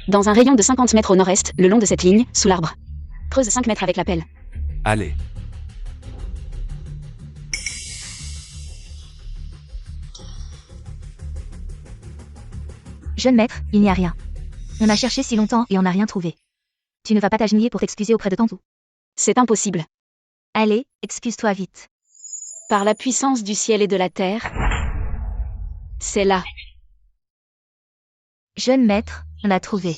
Dans un rayon de 50 mètres au nord-est, le long de cette ligne, sous l'arbre. Creuse 5 mètres avec la pelle. Allez. Jeune maître, il n'y a rien. On a cherché si longtemps et on n'a rien trouvé. Tu ne vas pas t'agenouiller pour t'excuser auprès de Tante Wu. C'est impossible. Allez, excuse-toi vite. Par la puissance du ciel et de la terre, c'est là. Jeune maître, on a trouvé.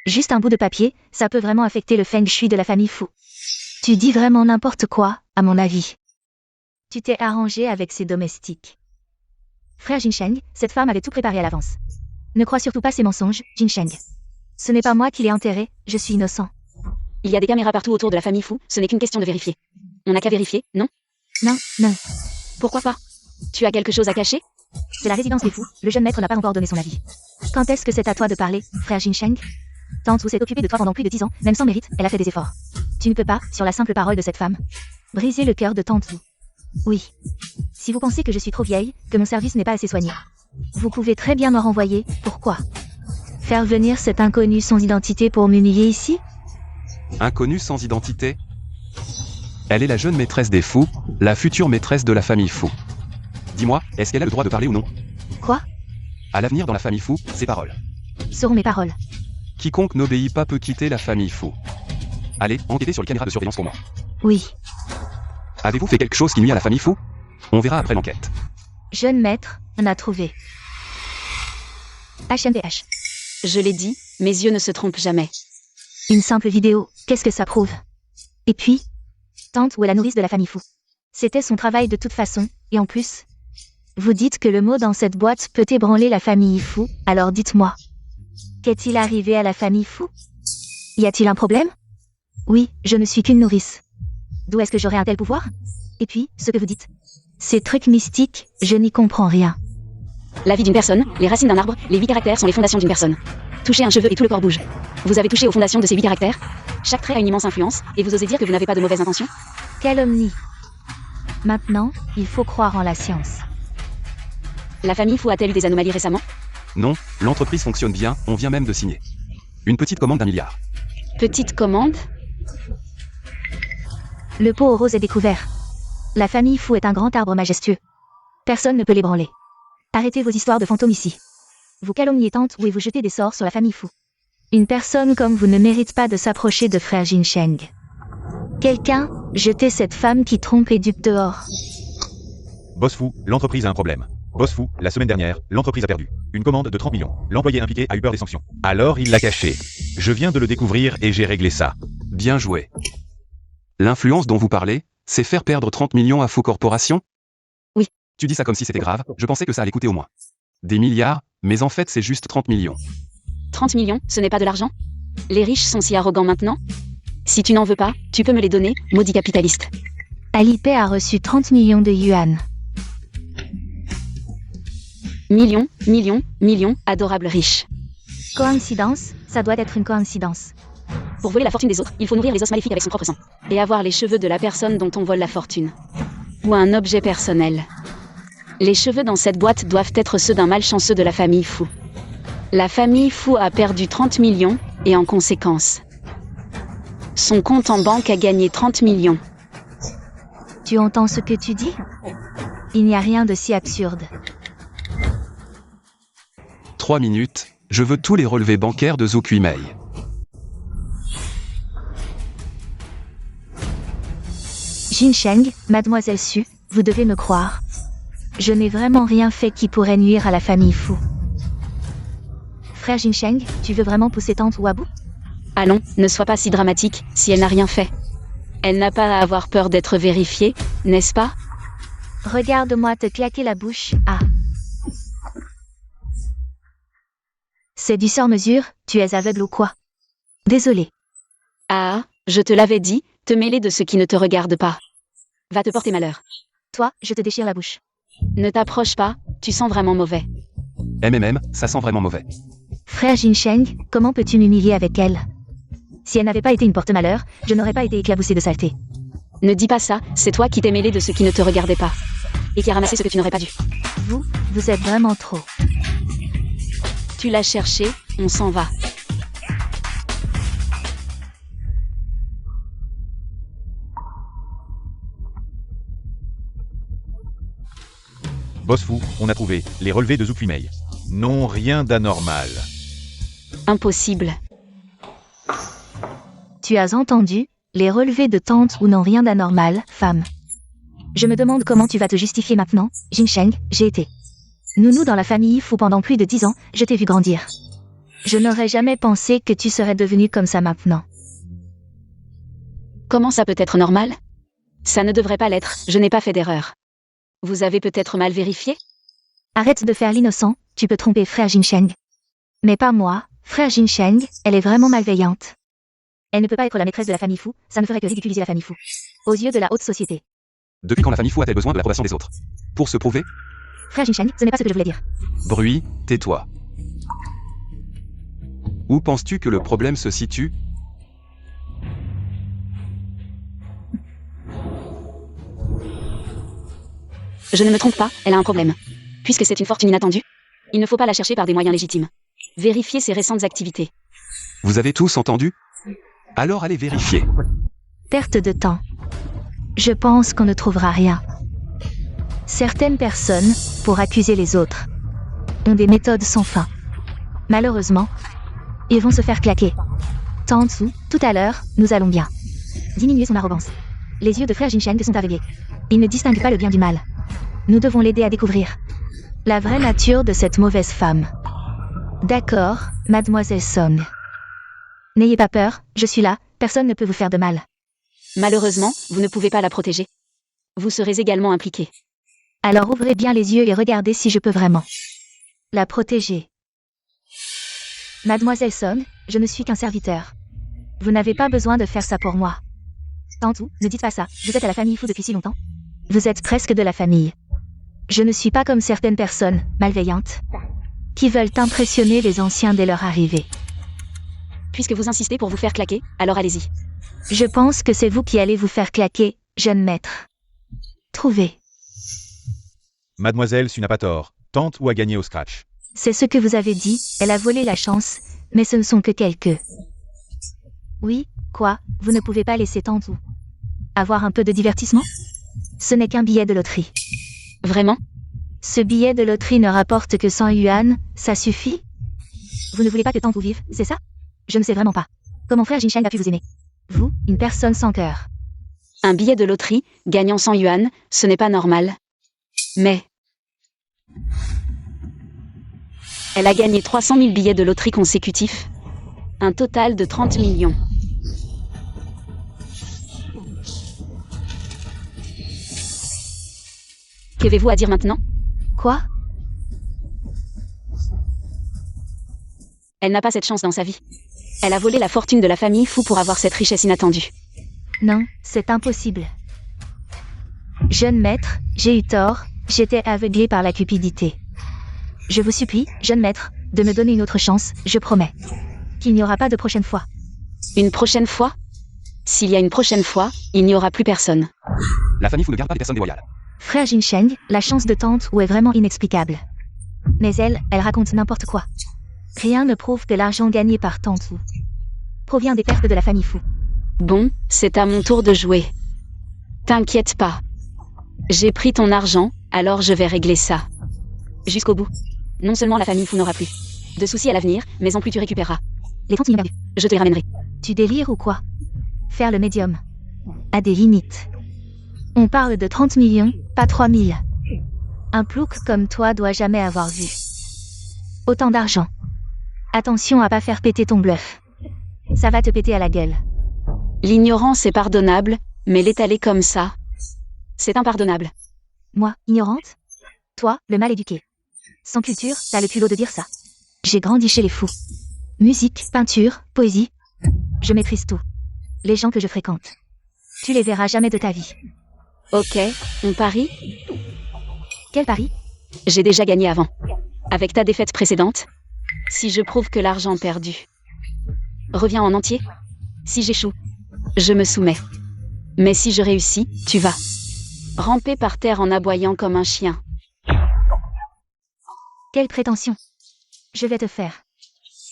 Juste un bout de papier, ça peut vraiment affecter le feng shui de la famille Fu. Tu dis vraiment n'importe quoi, à mon avis. Tu t'es arrangé avec ses domestiques. Frère Jinsheng, cette femme avait tout préparé à l'avance. Ne crois surtout pas ces mensonges, Jinsheng. Ce n'est pas moi qui l'ai enterré, je suis innocent. Il y a des caméras partout autour de la famille Fu, ce n'est qu'une question de vérifier. On n'a qu'à vérifier, non? Non, non. Pourquoi pas? Tu as quelque chose à cacher? C'est la résidence des fous, le jeune maître n'a pas encore donné son avis. Quand est-ce que c'est à toi de parler, frère Jinsheng? Tante Wu s'est occupée de toi pendant plus de 10 ans, même sans mérite, elle a fait des efforts. Tu ne peux pas, sur la simple parole de cette femme, briser le cœur de Tante Wu. Oui. Si vous pensez que je suis trop vieille, que mon service n'est pas assez soigné, vous pouvez très bien me renvoyer, pourquoi? Faire venir cet inconnu sans identité pour m'humilier ici? Inconnue sans identité? Elle est la jeune maîtresse des fous, la future maîtresse de la famille Fu. Dis-moi, est-ce qu'elle a le droit de parler ou non? Quoi? À l'avenir dans la famille Fu, ses paroles. Seront mes paroles. Quiconque n'obéit pas peut quitter la famille Fu. Allez, enquêtez sur les caméras de surveillance pour moi. Oui. Avez-vous fait quelque chose qui nuit à la famille Fu? On verra après l'enquête. Jeune maître, on a trouvé. HMDH. Je l'ai dit, mes yeux ne se trompent jamais. Une simple vidéo, qu'est-ce que ça prouve? Et puis, Tante Wu est la nourrice de la famille Fu. C'était son travail de toute façon, et en plus, vous dites que le mot dans cette boîte peut ébranler la famille Fu, alors dites-moi. Qu'est-il arrivé à la famille Fu? Y a-t-il un problème? Oui, je ne suis qu'une nourrice. D'où est-ce que j'aurais un tel pouvoir? Et puis, ce que vous dites. Ces trucs mystiques, je n'y comprends rien. La vie d'une personne, les racines d'un arbre, les 8 caractères sont les fondations d'une personne. Touchez un cheveu et tout le corps bouge. Vous avez touché aux fondations de ces 8 caractères. Chaque trait a une immense influence, et vous osez dire que vous n'avez pas de mauvaises intentions? Calomnie. Maintenant, il faut croire en la science. La famille Fu a-t-elle eu des anomalies récemment? Non, l'entreprise fonctionne bien, on vient même de signer. Une petite commande d'1 milliard. Petite commande? Le pot aux roses est découvert. La famille Fu est un grand arbre majestueux. Personne ne peut l'ébranler. Arrêtez vos histoires de fantômes ici. Vous calomniez Tante Wu et vous jetez des sorts sur la famille Fu. Une personne comme vous ne mérite pas de s'approcher de frère Jinsheng. Quelqu'un, jetez cette femme qui trompe et dupe dehors. Boss Fu, l'entreprise a un problème. Boss Fu, la semaine dernière, l'entreprise a perdu. Une commande de 30 millions. L'employé impliqué a eu peur des sanctions. Alors il l'a caché. Je viens de le découvrir et j'ai réglé ça. Bien joué. L'influence dont vous parlez, c'est faire perdre 30 millions à Fu Corporation? Oui. Tu dis ça comme si c'était grave, je pensais que ça allait coûter au moins des milliards, mais en fait c'est juste 30 millions. 30 millions, ce n'est pas de l'argent? Les riches sont si arrogants maintenant? Si tu n'en veux pas, tu peux me les donner, maudit capitaliste. Alipay a reçu 30 millions de yuan. Millions, millions, millions, adorables riches. Coïncidence, ça doit être une coïncidence. Pour voler la fortune des autres, il faut nourrir les os maléfiques avec son propre sang. Et avoir les cheveux de la personne dont on vole la fortune. Ou un objet personnel. Les cheveux dans cette boîte doivent être ceux d'un malchanceux de la famille Fu. La famille Fu a perdu 30 millions, et en conséquence, son compte en banque a gagné 30 millions. Tu entends ce que tu dis? Il n'y a rien de si absurde. 3 minutes, je veux tous les relevés bancaires de Zhou Kuimei. Jinsheng, mademoiselle Su, vous devez me croire. Je n'ai vraiment rien fait qui pourrait nuire à la famille Fu. Frère Jinsheng, tu veux vraiment pousser tante Wu à bout? Allons, ne sois pas si dramatique, si elle n'a rien fait. Elle n'a pas à avoir peur d'être vérifiée, n'est-ce pas? Regarde-moi te claquer la bouche, ah. C'est du sur-mesure, tu es aveugle ou quoi? Désolé. Ah, je te l'avais dit, te mêler de ce qui ne te regarde pas va te porter malheur. Toi, je te déchire la bouche. Ne t'approche pas, tu sens vraiment mauvais. Ça sent vraiment mauvais. Frère Jinsheng, comment peux-tu m'humilier avec elle? Si elle n'avait pas été une porte-malheur, je n'aurais pas été éclaboussée de saleté. Ne dis pas ça, c'est toi qui t'es mêlé de ce qui ne te regardait pas. Et qui a ramassé ce que tu n'aurais pas dû. Vous êtes vraiment trop. Tu l'as cherché, on s'en va. Boss Fu, on a trouvé les relevés de Zhou Kuimei. Non, rien d'anormal. Impossible. Tu as entendu? Les relevés de tante ou n'ont rien d'anormal, femme. Je me demande comment tu vas te justifier maintenant, Jinsheng, j'ai été nounou dans la famille Fu pendant plus de 10 ans, je t'ai vu grandir. Je n'aurais jamais pensé que tu serais devenu comme ça maintenant. Comment ça peut être normal? Ça ne devrait pas l'être, je n'ai pas fait d'erreur. Vous avez peut-être mal vérifié? Arrête de faire l'innocent, tu peux tromper frère Jinsheng. Mais pas moi, frère Jinsheng, elle est vraiment malveillante. Elle ne peut pas être la maîtresse de la famille Fu, ça ne ferait que ridiculiser la famille Fu. Aux yeux de la haute société. Depuis quand la famille Fu a-t-elle besoin de l'approbation des autres? Pour se prouver? Frère Jinsheng, ce n'est pas ce que je voulais dire. Bruit, tais-toi. Où penses-tu que le problème se situe? Je ne me trompe pas, elle a un problème. Puisque c'est une fortune inattendue, il ne faut pas la chercher par des moyens légitimes. Vérifiez ses récentes activités. Vous avez tous entendu? Alors allez vérifier. Perte de temps. Je pense qu'on ne trouvera rien. Certaines personnes, pour accuser les autres, ont des méthodes sans fin. Malheureusement, ils vont se faire claquer. Tantsu, tout à l'heure, nous allons bien. Diminuer son arrogance. Les yeux de frère Jinsheng sont aveuglés. Il ne distingue pas le bien du mal. Nous devons l'aider à découvrir la vraie nature de cette mauvaise femme. D'accord, mademoiselle Song. N'ayez pas peur, je suis là, personne ne peut vous faire de mal. Malheureusement, vous ne pouvez pas la protéger. Vous serez également impliqué. Alors ouvrez bien les yeux et regardez si je peux vraiment la protéger. Mademoiselle Song, je ne suis qu'un serviteur. Vous n'avez pas besoin de faire ça pour moi. Tantôt, ne dites pas ça, vous êtes à la famille Fu depuis si longtemps. Vous êtes presque de la famille. Je ne suis pas comme certaines personnes, malveillantes, qui veulent impressionner les anciens dès leur arrivée. Puisque vous insistez pour vous faire claquer, alors allez-y. Je pense que c'est vous qui allez vous faire claquer, jeune maître. Trouvez. Mademoiselle Su n'a pas tort. Tante ou a gagné au scratch. C'est ce que vous avez dit, elle a volé la chance, mais ce ne sont que quelques. Oui, quoi, vous ne pouvez pas laisser Tante ou avoir un peu de divertissement? Ce n'est qu'un billet de loterie. Vraiment? Ce billet de loterie ne rapporte que 100 yuan, ça suffit? Vous ne voulez pas que Tante ou vive, c'est ça? Je ne sais vraiment pas. Comment frère Jinsheng a pu vous aimer? Vous, une personne sans cœur. Un billet de loterie, gagnant 100 yuan, ce n'est pas normal. Mais... elle a gagné 300 000 billets de loterie consécutifs. Un total de 30 millions. Qu'avez-vous à dire maintenant? Quoi? Elle n'a pas cette chance dans sa vie. Elle a volé la fortune de la famille Fu pour avoir cette richesse inattendue. Non, c'est impossible. Jeune maître, j'ai eu tort, j'étais aveuglé par la cupidité. Je vous supplie, jeune maître, de me donner une autre chance, je promets. Qu'il n'y aura pas de prochaine fois. Une prochaine fois? S'il y a une prochaine fois, il n'y aura plus personne. La famille Fu ne garde pas les personnes déloyales. Frère Jinsheng, la chance de Tante Wu est vraiment inexplicable. Mais elle raconte n'importe quoi. Rien ne prouve que l'argent gagné par Tante Wu provient des pertes de la famille Fu. Bon, c'est à mon tour de jouer. T'inquiète pas. J'ai pris ton argent, alors je vais régler ça. Jusqu'au bout. Non seulement la famille Fu n'aura plus De soucis à l'avenir, mais en plus tu récupéreras. Les 30 millions perdus. Je te les ramènerai. Tu délires ou quoi? Faire le médium a des limites. On parle de 30 millions, pas 3000. Un plouc comme toi doit jamais avoir vu autant d'argent. Attention à pas faire péter ton bluff. Ça va te péter à la gueule. L'ignorance est pardonnable, mais l'étaler comme ça, c'est impardonnable. Moi, ignorante? Toi, le mal éduqué. Sans culture, t'as le culot de dire ça. J'ai grandi chez les fous. Musique, peinture, poésie. Je maîtrise tout. Les gens que je fréquente. Tu les verras jamais de ta vie. Ok, on parie? Quel pari? J'ai déjà gagné avant. Avec ta défaite précédente. Si je prouve que l'argent perdu revient en entier. Si j'échoue, je me soumets. Mais si je réussis, tu vas ramper par terre en aboyant comme un chien. Quelle prétention? Je vais te faire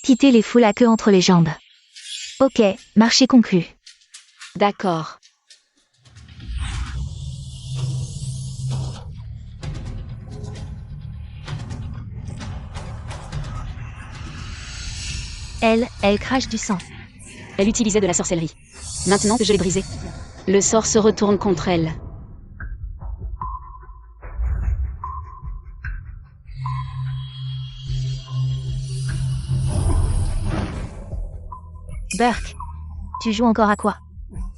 quitter les foules à queue entre les jambes. Ok, marché conclu. D'accord. Elle crache du sang. Elle utilisait de la sorcellerie. Maintenant que je l'ai brisée, le sort se retourne contre elle. Burke, tu joues encore à quoi?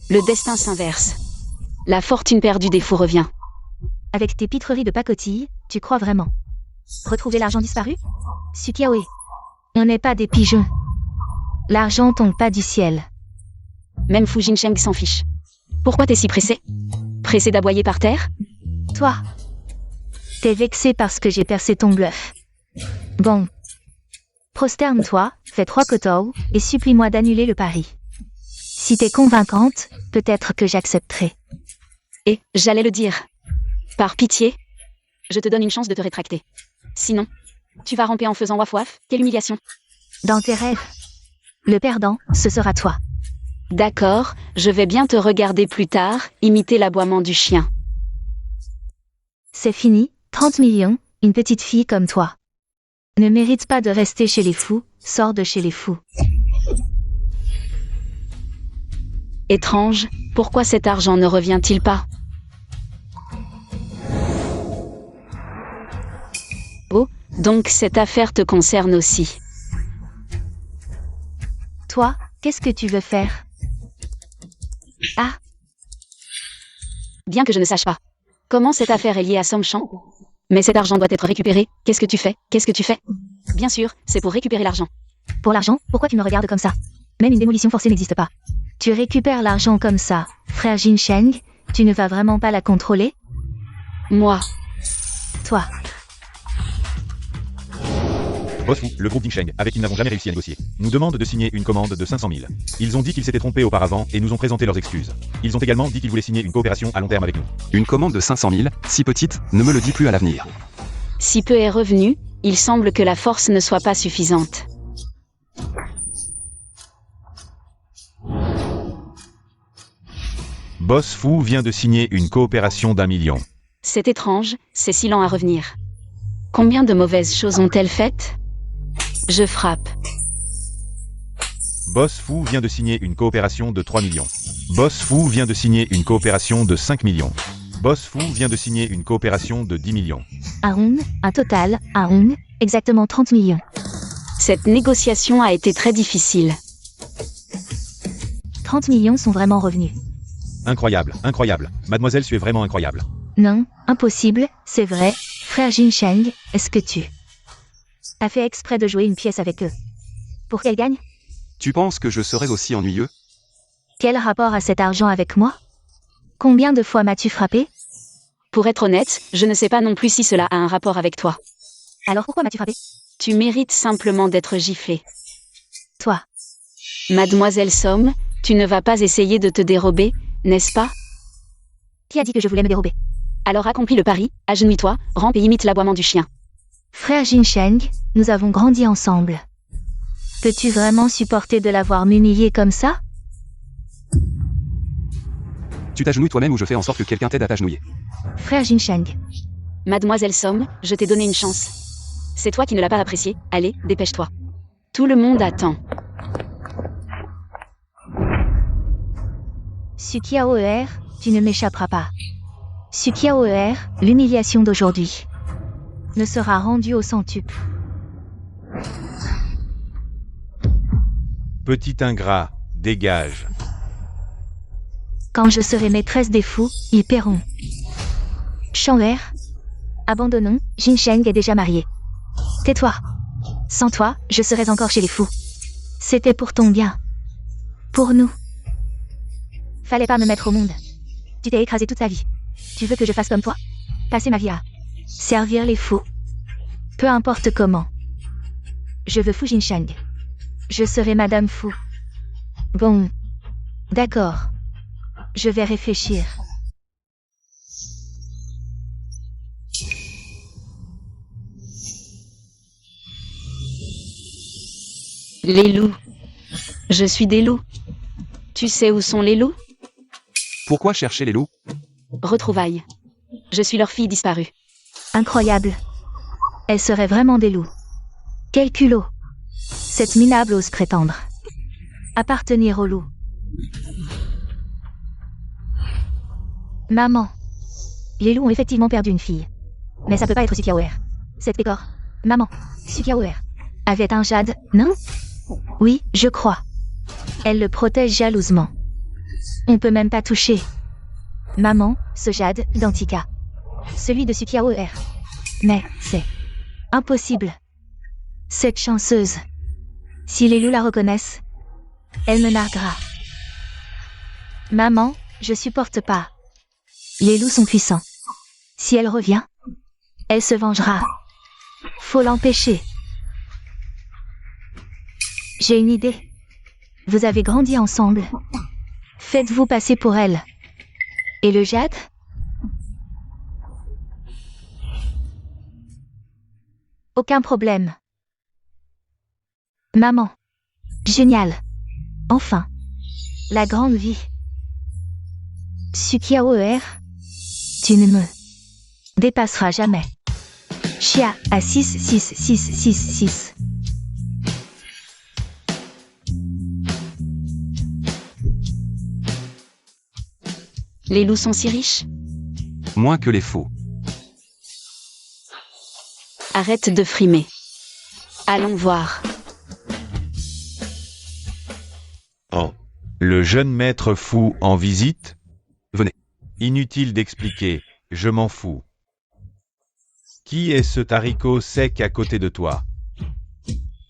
Le destin s'inverse. La fortune perdue des fous revient. Avec tes pitreries de pacotille, tu crois vraiment retrouver l'argent disparu? Sukiaoe, on n'est pas des pigeons. L'argent tombe pas du ciel. Même Fu Jincheng s'en fiche. Pourquoi t'es si pressé? Pressé d'aboyer par terre? Toi, t'es vexé parce que j'ai percé ton bluff. Bon. Prosterne-toi, fais 3 kotou, et supplie-moi d'annuler le pari. Si t'es convaincante, peut-être que j'accepterai. Et, j'allais le dire. Par pitié, je te donne une chance de te rétracter. Sinon, tu vas ramper en faisant waf-waf, quelle humiliation. Dans tes rêves. Le perdant, ce sera toi. D'accord, je vais bien te regarder plus tard, imiter l'aboiement du chien. C'est fini, 30 millions, une petite fille comme toi ne mérite pas de rester chez les fous, sors de chez les fous. Étrange, pourquoi cet argent ne revient-il pas? Oh, donc cette affaire te concerne aussi. Toi, qu'est-ce que tu veux faire? Ah! Bien que je ne sache pas. Comment cette affaire est liée à Somchamp? Mais cet argent doit être récupéré. Qu'est-ce que tu fais? Qu'est-ce que tu fais? Bien sûr, c'est pour récupérer l'argent. Pour l'argent, pourquoi tu me regardes comme ça? Même une démolition forcée n'existe pas. Tu récupères l'argent comme ça, frère Jincheng, tu ne vas vraiment pas la contrôler? Moi. Toi. Boss Fu, le groupe Jincheng, avec qui nous n'avons jamais réussi à négocier, nous demande de signer une commande de 500 000. Ils ont dit qu'ils s'étaient trompés auparavant et nous ont présenté leurs excuses. Ils ont également dit qu'ils voulaient signer une coopération à long terme avec nous. Une commande de 500 000, si petite, ne me le dis plus à l'avenir. Si peu est revenu, il semble que la force ne soit pas suffisante. Boss Fu vient de signer une coopération d'1 million. C'est étrange, c'est si lent à revenir. Combien de mauvaises choses ont-elles faites? Je frappe. Boss Fu vient de signer une coopération de 3 millions. Boss Fu vient de signer une coopération de 5 millions. Boss Fu vient de signer une coopération de 10 millions. Un total, exactement 30 millions. Cette négociation a été très difficile. 30 millions sont vraiment revenus. Incroyable, incroyable. Mademoiselle, tu es vraiment incroyable. Non, impossible, c'est vrai. Frère Jincheng, est-ce que tu as fait exprès de jouer une pièce avec eux? Pour qu'elle gagne? Tu penses que je serais aussi ennuyeux? Quel rapport a cet argent avec moi? Combien de fois m'as-tu frappé? Pour être honnête, je ne sais pas non plus si cela a un rapport avec toi. Alors pourquoi m'as-tu frappé? Tu mérites simplement d'être giflé. Toi. Mademoiselle Somme, tu ne vas pas essayer de te dérober, n'est-ce pas? Qui a dit que je voulais me dérober? Alors accomplis le pari, agenouille-toi, rampe et imite l'aboiement du chien. Frère Jincheng, nous avons grandi ensemble. Peux-tu vraiment supporter de l'avoir m'humilié comme ça? Tu t'agenouilles toi-même ou je fais en sorte que quelqu'un t'aide à t'agenouiller. Frère Jincheng. Mademoiselle Somme, je t'ai donné une chance. C'est toi qui ne l'as pas apprécié. Allez, dépêche-toi. Tout le monde attend. Sukiaoer, tu ne m'échapperas pas. Sukiaoer, l'humiliation d'aujourd'hui ne sera rendue au centuple. Petit ingrat, dégage. Quand je serai maîtresse des fous, ils paieront. Shanwer, abandonnons, Jinsheng est déjà marié. Tais-toi. Sans toi, je serais encore chez les fous. C'était pour ton bien. Pour nous. Fallait pas me mettre au monde. Tu t'es écrasé toute ta vie. Tu veux que je fasse comme toi? Passer ma vie à servir les fous. Peu importe comment. Je veux Fu Jinsheng. Je serai Madame Fu. Bon. D'accord. Je vais réfléchir. Les loups. Je suis des loups. Tu sais où sont les loups? Pourquoi chercher les loups? Retrouvailles. Je suis leur fille disparue. Incroyable. Elle serait vraiment des loups. Quel culot. Cette minable ose prétendre appartenir aux loups. Maman. Les loups ont effectivement perdu une fille. Mais ça peut pas être Sukiaoer. Cette pécore. Maman. Sukiaoer. Avait un jade, non? Oui, je crois. Elle le protège jalousement. On peut même pas toucher. Maman, ce jade, d'Antika. Celui de Sukiaoer. Mais, c'est impossible. Cette chanceuse. Si les loups la reconnaissent, elle me narguera. Maman, je supporte pas. Les loups sont puissants. Si elle revient, elle se vengera. Faut l'empêcher. J'ai une idée. Vous avez grandi ensemble. Faites-vous passer pour elle. Et le jade? Aucun problème. Maman. Génial. Enfin. La grande vie. Sukiaoer. Tu ne me dépasseras jamais. Chia à 66666. Les loups sont si riches? Moins que les faux. Arrête de frimer. Allons voir. Oh. Le jeune maître fou en visite? Venez. Inutile d'expliquer, je m'en fous. Qui est ce haricot sec à côté de toi?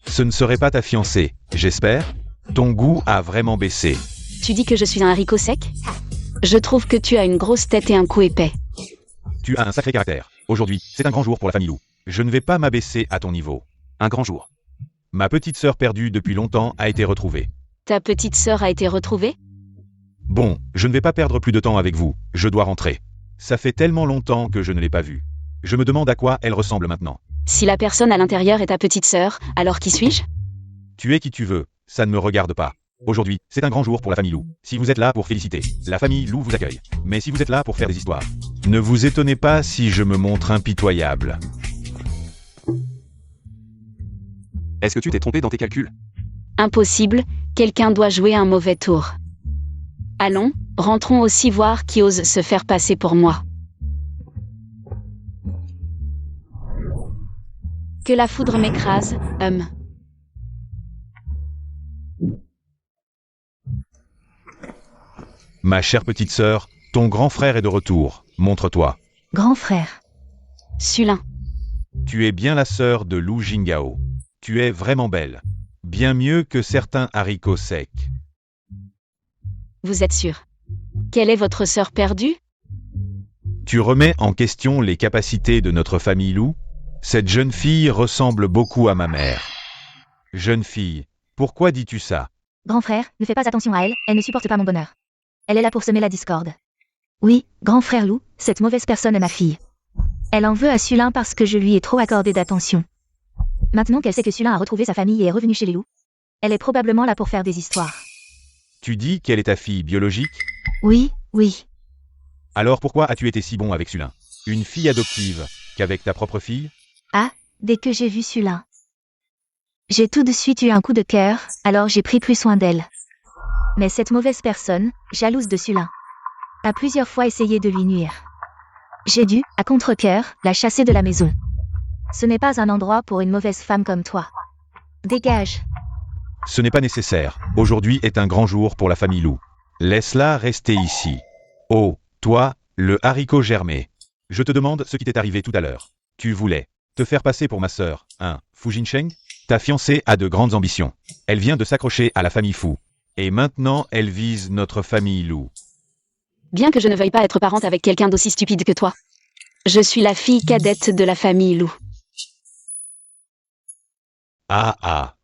Ce ne serait pas ta fiancée, j'espère? Ton goût a vraiment baissé. Tu dis que je suis un haricot sec? Je trouve que tu as une grosse tête et un cou épais. Tu as un sacré caractère. Aujourd'hui, c'est un grand jour pour la famille Lou. Je ne vais pas m'abaisser à ton niveau. Un grand jour. Ma petite sœur perdue depuis longtemps a été retrouvée. Ta petite sœur a été retrouvée? Bon, je ne vais pas perdre plus de temps avec vous, je dois rentrer. Ça fait tellement longtemps que je ne l'ai pas vue. Je me demande à quoi elle ressemble maintenant. Si la personne à l'intérieur est ta petite sœur, alors qui suis-je? Tu es qui tu veux, ça ne me regarde pas. Aujourd'hui, c'est un grand jour pour la famille Lou. Si vous êtes là pour féliciter, la famille Lou vous accueille. Mais si vous êtes là pour faire des histoires, ne vous étonnez pas si je me montre impitoyable. Est-ce que tu t'es trompé dans tes calculs? Impossible, quelqu'un doit jouer un mauvais tour. Allons, rentrons aussi voir qui ose se faire passer pour moi. Que la foudre m'écrase, Ma chère petite sœur, ton grand frère est de retour, montre-toi. Grand frère. Sulin. Tu es bien la sœur de Lou Jingao. Tu es vraiment belle. Bien mieux que certains haricots secs. Vous êtes sûr? Quelle est votre sœur perdue? Tu remets en question les capacités de notre famille Lou? Cette jeune fille ressemble beaucoup à ma mère. Jeune fille, pourquoi dis-tu ça? Grand frère, ne fais pas attention à elle, elle ne supporte pas mon bonheur. Elle est là pour semer la discorde. Oui, grand frère Lou, cette mauvaise personne est ma fille. Elle en veut à Sulin parce que je lui ai trop accordé d'attention. Maintenant qu'elle sait que Sulin a retrouvé sa famille et est revenu chez les loups, elle est probablement là pour faire des histoires. Tu dis qu'elle est ta fille biologique? Oui, oui. Alors pourquoi as-tu été si bon avec Sulin? Une fille adoptive, qu'avec ta propre fille? Ah, dès que j'ai vu Sulin. J'ai tout de suite eu un coup de cœur, alors j'ai pris plus soin d'elle. Mais cette mauvaise personne, jalouse de Sulin, a plusieurs fois essayé de lui nuire. J'ai dû, à contre-cœur, la chasser de la maison. Ce n'est pas un endroit pour une mauvaise femme comme toi. Dégage. Ce n'est pas nécessaire. Aujourd'hui est un grand jour pour la famille Lou. Laisse-la rester ici. Oh, toi, le haricot germé. Je te demande ce qui t'est arrivé tout à l'heure. Tu voulais te faire passer pour ma sœur, hein, Fu Jinsheng? Ta fiancée a de grandes ambitions. Elle vient de s'accrocher à la famille Fu. Et maintenant, elle vise notre famille Lou. Bien que je ne veuille pas être parente avec quelqu'un d'aussi stupide que toi. Je suis la fille cadette de la famille Lou. Ah ah.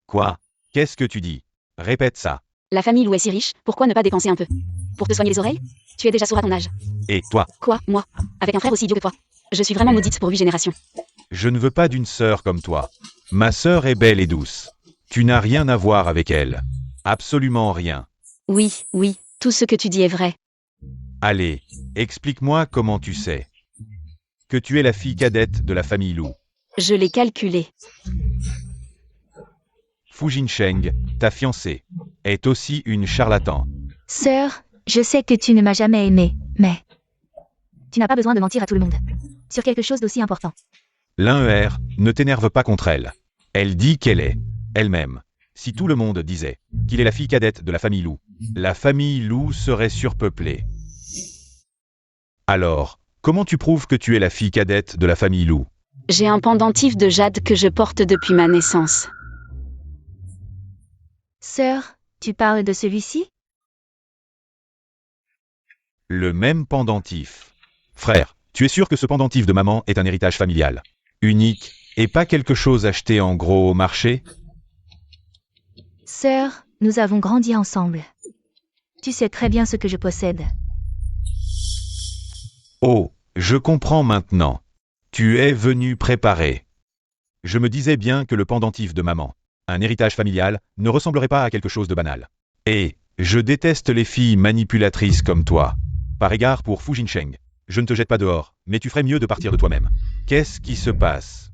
Quoi? Qu'est-ce que tu dis? Répète ça. La famille Lou est si riche, pourquoi ne pas dépenser un peu? Pour te soigner les oreilles? Tu es déjà sourd à ton âge. Et toi? Quoi, moi? Avec un frère aussi idiot que toi. Je suis vraiment maudite pour 8 générations. Je ne veux pas d'une sœur comme toi. Ma sœur est belle et douce. Tu n'as rien à voir avec elle. Absolument rien. Oui, oui, tout ce que tu dis est vrai. Allez, explique-moi comment tu sais que tu es la fille cadette de la famille Lou. Je l'ai calculé. Fu Jinsheng, ta fiancée, est aussi une charlatan. Sœur, je sais que tu ne m'as jamais aimée, mais tu n'as pas besoin de mentir à tout le monde. Sur quelque chose d'aussi important. L'un ne t'énerve pas contre elle. Elle dit qu'elle est elle-même. Si tout le monde disait qu'il est la fille cadette de la famille Lou, la famille Lou serait surpeuplée. Alors, comment tu prouves que tu es la fille cadette de la famille Lou? J'ai un pendentif de jade que je porte depuis ma naissance. Sœur, tu parles de celui-ci? Le même pendentif. Frère, tu es sûr que ce pendentif de maman est un héritage familial, unique, et pas quelque chose acheté en gros au marché? Sœur, nous avons grandi ensemble. Tu sais très bien ce que je possède. Oh, je comprends maintenant. Tu es venu préparer. Je me disais bien que le pendentif de maman, un héritage familial, ne ressemblerait pas à quelque chose de banal. Et je déteste les filles manipulatrices comme toi. Par égard pour Fu Jinsheng, je ne te jette pas dehors, mais tu ferais mieux de partir de toi-même. Qu'est-ce qui se passe?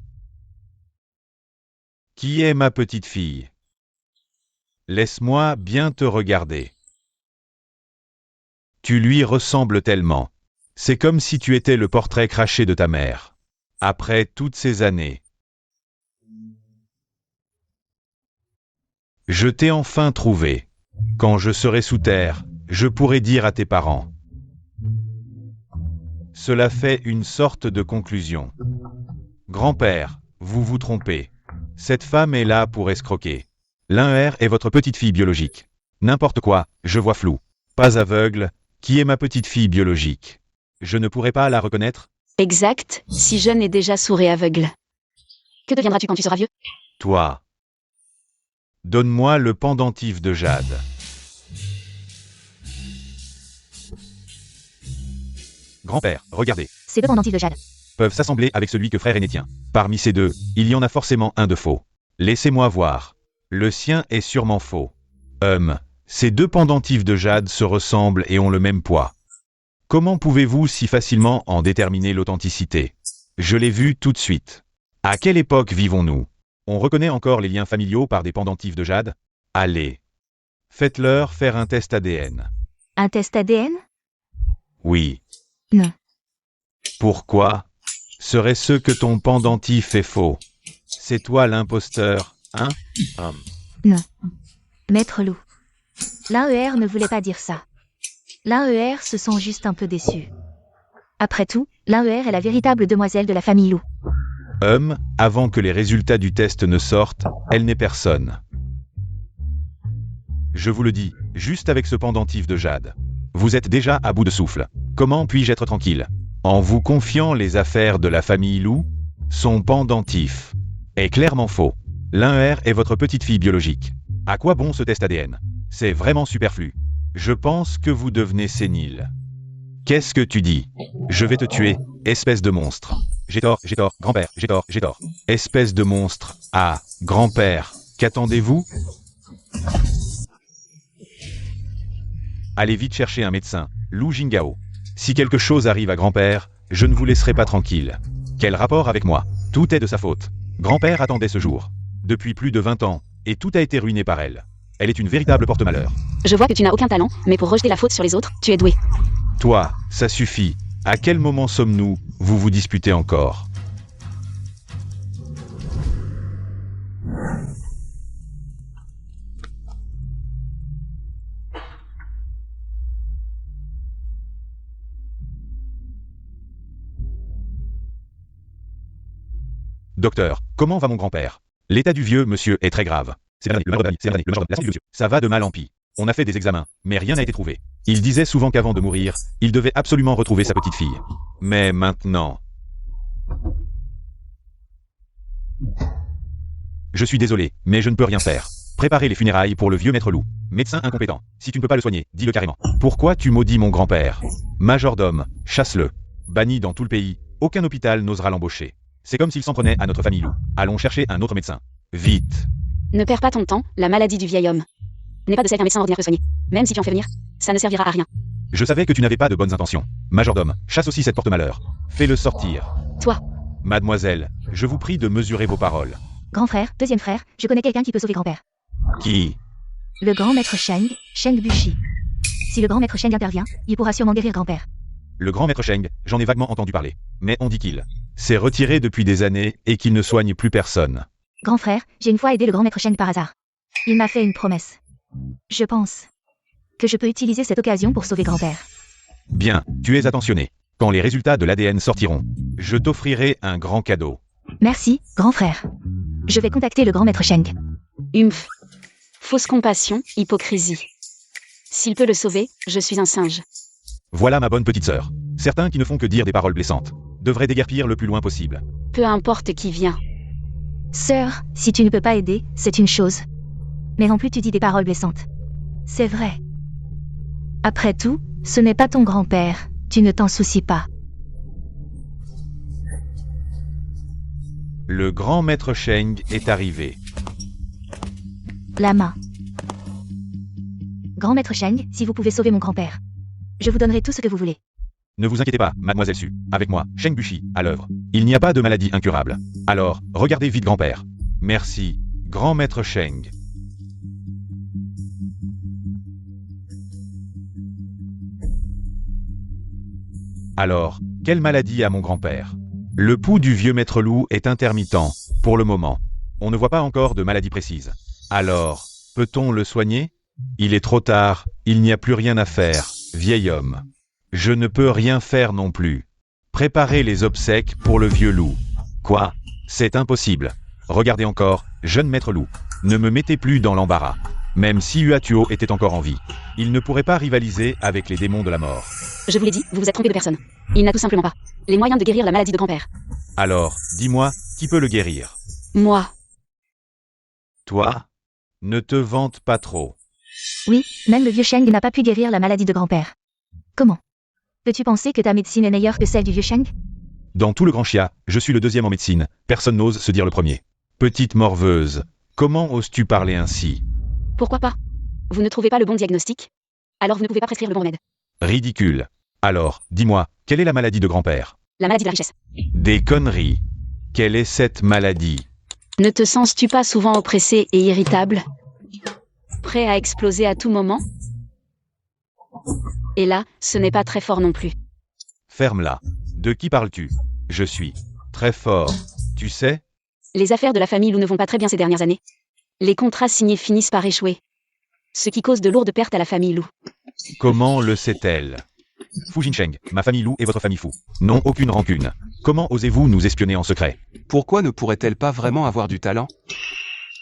Qui est ma petite fille? Laisse-moi bien te regarder. Tu lui ressembles tellement. C'est comme si tu étais le portrait craché de ta mère. Après toutes ces années. Je t'ai enfin trouvé. Quand je serai sous terre, je pourrai dire à tes parents. Cela fait une sorte de conclusion. Grand-père, vous vous trompez. Cette femme est là pour escroquer. L'un est votre petite fille biologique. N'importe quoi, je vois flou. Pas aveugle, qui est ma petite fille biologique? Je ne pourrais pas la reconnaître? Exact, si jeune et déjà sourd et aveugle. Que deviendras-tu quand tu seras vieux? Toi. Donne-moi le pendentif de jade. Grand-père, regardez. Ces deux pendentifs de jade Peuvent s'assembler avec celui que frère aîné tient. Parmi ces deux, il y en a forcément un de faux. Laissez-moi voir. Le sien est sûrement faux. Ces deux pendentifs de jade se ressemblent et ont le même poids. Comment pouvez-vous si facilement en déterminer l'authenticité? Je l'ai vu tout de suite. À quelle époque vivons-nous? On reconnaît encore les liens familiaux par des pendentifs de jade? Allez. Faites-leur faire un test ADN. Un test ADN? Oui. Non. Pourquoi? Serait-ce que ton pendentif est faux? C'est toi l'imposteur, hein? Non. Maître Lou. L'AER ne voulait pas dire ça. L'AER se sent juste un peu déçu. Après tout, l'AER est la véritable demoiselle de la famille Lou. Avant que les résultats du test ne sortent, elle n'est personne. Je vous le dis, juste avec ce pendentif de jade. Vous êtes déjà à bout de souffle. Comment puis-je être tranquille? En vous confiant les affaires de la famille Lou, son pendentif est clairement faux. L'un est votre petite fille biologique. À quoi bon ce test ADN? C'est vraiment superflu. Je pense que vous devenez sénile. Qu'est-ce que tu dis? Je vais te tuer, espèce de monstre. J'ai tort, grand-père, j'ai tort. Espèce de monstre. Ah, grand-père, qu'attendez-vous? Allez vite chercher un médecin, Lou Jingao. Si quelque chose arrive à grand-père, je ne vous laisserai pas tranquille. Quel rapport avec moi? Tout est de sa faute. Grand-père attendait ce jour. Depuis plus de 20 ans, et tout a été ruiné par elle. Elle est une véritable porte-malheur. Je vois que tu n'as aucun talent, mais pour rejeter la faute sur les autres, tu es doué. Toi, ça suffit. À quel moment sommes-nous? Vous vous disputez encore. Docteur, comment va mon grand-père? L'état du vieux monsieur est très grave. C'est le majordome, la santé du monsieur. Ça va de mal en pis. On a fait des examens, mais rien n'a été trouvé. Il disait souvent qu'avant de mourir, il devait absolument retrouver sa petite fille. Mais maintenant... Je suis désolé, mais je ne peux rien faire. Préparez les funérailles pour le vieux maître loup. Médecin incompétent. Si tu ne peux pas le soigner, dis-le carrément. Pourquoi tu maudis mon grand-père? Majordome, chasse-le. Banni dans tout le pays, aucun hôpital n'osera l'embaucher. C'est comme s'il s'en prenait à notre famille loup. Allons chercher un autre médecin. Vite. Ne perds pas ton temps, la maladie du vieil homme n'est pas de celle qu'un médecin ordinaire peut soigner. Même si tu en fais venir, ça ne servira à rien. Je savais que tu n'avais pas de bonnes intentions. Majordome, chasse aussi cette porte-malheur. Fais-le sortir. Toi, Mademoiselle, je vous prie de mesurer vos paroles. Grand frère, deuxième frère, je connais quelqu'un qui peut sauver grand-père. Qui? Le grand maître Sheng, Sheng Bushi. Si le grand maître Sheng intervient, il pourra sûrement guérir grand-père. Le grand maître Sheng, j'en ai vaguement entendu parler. Mais on dit qu'il s'est retiré depuis des années et qu'il ne soigne plus personne. Grand frère, j'ai une fois aidé le grand maître Sheng par hasard. Il m'a fait une promesse. Je pense que je peux utiliser cette occasion pour sauver grand-père. Bien, tu es attentionné. Quand les résultats de l'ADN sortiront, je t'offrirai un grand cadeau. Merci, grand frère. Je vais contacter le grand maître Sheng. humph. Fausse compassion, hypocrisie. S'il peut le sauver, je suis un singe. Voilà ma bonne petite sœur. Certains qui ne font que dire des paroles blessantes devraient déguerpir le plus loin possible. Peu importe qui vient. Sœur, si tu ne peux pas aider, c'est une chose. Mais non plus tu dis des paroles blessantes. C'est vrai. Après tout, ce n'est pas ton grand-père. Tu ne t'en soucies pas. Le grand maître Sheng est arrivé. Lama. Grand maître Sheng, si vous pouvez sauver mon grand-père, je vous donnerai tout ce que vous voulez. Ne vous inquiétez pas, mademoiselle Su. Avec moi, Sheng Bushi, à l'œuvre. Il n'y a pas de maladie incurable. Alors, regardez vite grand-père. Merci, grand maître Sheng. Alors, quelle maladie a mon grand-père? Le pouls du vieux maître loup est intermittent, pour le moment. On ne voit pas encore de maladie précise. Alors, peut-on le soigner? Il est trop tard, il n'y a plus rien à faire, vieil homme. Je ne peux rien faire non plus. Préparez les obsèques pour le vieux loup. Quoi? C'est impossible. Regardez encore, jeune maître loup. Ne me mettez plus dans l'embarras. Même si Uatuo était encore en vie, il ne pourrait pas rivaliser avec les démons de la mort. Je vous l'ai dit, vous vous êtes trompé de personne. Il n'a tout simplement pas les moyens de guérir la maladie de grand-père. Alors, dis-moi, qui peut le guérir? Moi, Toi? Ne te vante pas trop. Oui, même le vieux Sheng n'a pas pu guérir la maladie de grand-père. Comment? Peux-tu penser que ta médecine est meilleure que celle du vieux Sheng? Dans tout le Grand Chia, je suis le deuxième en médecine. Personne n'ose se dire le premier. Petite morveuse, comment oses-tu parler ainsi? pourquoi pas? Vous ne trouvez pas le bon diagnostic? Alors vous ne pouvez pas prescrire le bon remède. Ridicule. Alors, dis-moi, quelle est la maladie de grand-père? La maladie de la richesse. Des conneries. Quelle est cette maladie? Ne te sens-tu pas souvent oppressé et irritable? Prêt à exploser à tout moment? Et là, ce n'est pas très fort non plus. Ferme-la. De qui parles-tu? Je suis très fort. Tu sais? Les affaires de la famille Lou ne vont pas très bien ces dernières années. Les contrats signés finissent par échouer. Ce qui cause de lourdes pertes à la famille Lou. Comment le sait-elle? Fu Jinsheng, ma famille Lou et votre famille Fu n'ont aucune rancune. Comment osez-vous nous espionner en secret? Pourquoi ne pourrait-elle pas vraiment avoir du talent?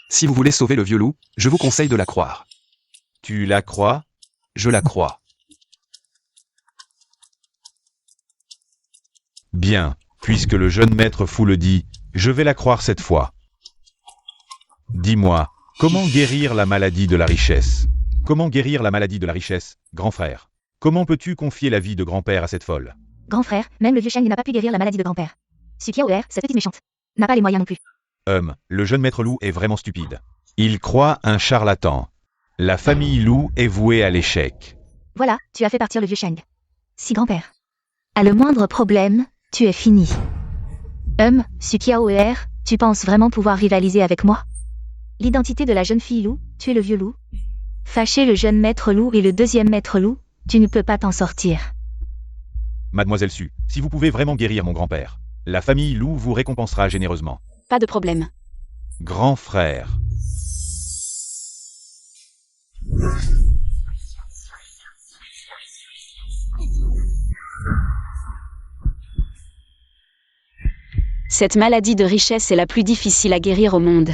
Si vous voulez sauver le vieux loup, je vous conseille de la croire. Tu la crois? Je la crois. Bien, puisque le jeune maître Fu le dit, je vais la croire cette fois. Dis-moi, comment guérir la maladie de la richesse? Comment guérir la maladie de la richesse, grand frère? Comment peux-tu confier la vie de grand-père à cette folle? Grand frère, même le vieux Sheng n'a pas pu guérir la maladie de grand-père. Sukiaoer, cette petite méchante, n'a pas les moyens non plus. Le jeune maître Lou est vraiment stupide. Il croit un charlatan. La famille Lou est vouée à l'échec. Voilà, tu as fait partir le vieux Sheng. Si grand-père a le moindre problème, tu es fini. Sukiaoer, tu penses vraiment pouvoir rivaliser avec moi? L'identité de la jeune fille loup, tu es le vieux loup. Fâcher le jeune maître loup et le deuxième maître loup, tu ne peux pas t'en sortir. Mademoiselle Su, si vous pouvez vraiment guérir mon grand-père, la famille Lou vous récompensera généreusement. Pas de problème. Grand frère. Cette maladie de richesse est la plus difficile à guérir au monde.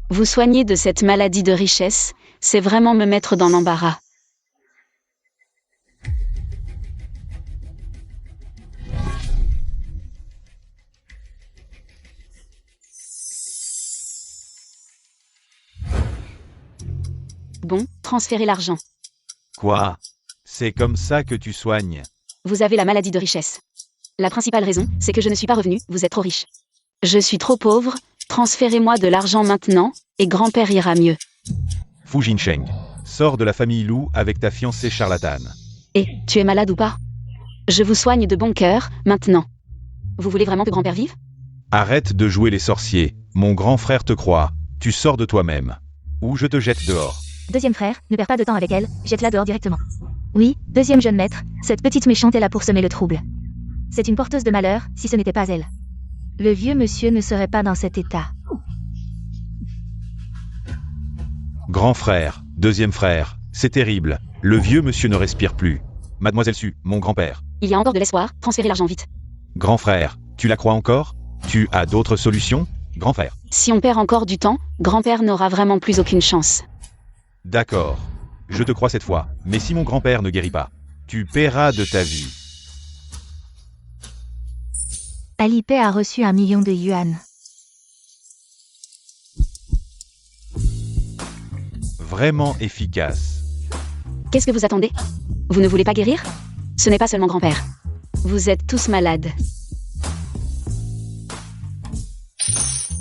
Vous soigner de cette maladie de richesse, c'est vraiment me mettre dans l'embarras. Bon, transférez l'argent. Quoi? C'est comme ça que tu soignes? Vous avez la maladie de richesse. La principale raison, c'est que je ne suis pas revenu, vous êtes trop riche. Je suis trop pauvre, transférez-moi de l'argent maintenant, et grand-père ira mieux. Fu Jinsheng, sors de la famille Lou avec ta fiancée charlatane. Et, tu es malade ou pas? Je vous soigne de bon cœur, maintenant. Vous voulez vraiment que grand-père vive? Arrête de jouer les sorciers, mon grand frère te croit, tu sors de toi-même. Ou je te jette dehors. Deuxième frère, ne perds pas de temps avec elle, jette-la dehors directement. Oui, deuxième jeune maître, cette petite méchante est là pour semer le trouble. C'est une porteuse de malheur, si ce n'était pas elle. Le vieux monsieur ne serait pas dans cet état. Grand frère, deuxième frère, c'est terrible, le vieux monsieur ne respire plus. Mademoiselle Su, mon grand-père. Il y a encore de l'espoir, transférez l'argent vite. Grand frère, tu la crois encore? Tu as d'autres solutions? Grand frère. Si on perd encore du temps, grand-père n'aura vraiment plus aucune chance. D'accord. Je te crois cette fois, mais si mon grand-père ne guérit pas, tu paieras de ta vie. Alipay a reçu 1 million de yuan. Vraiment efficace. Qu'est-ce que vous attendez? Vous ne voulez pas guérir? Ce n'est pas seulement grand-père. Vous êtes tous malades.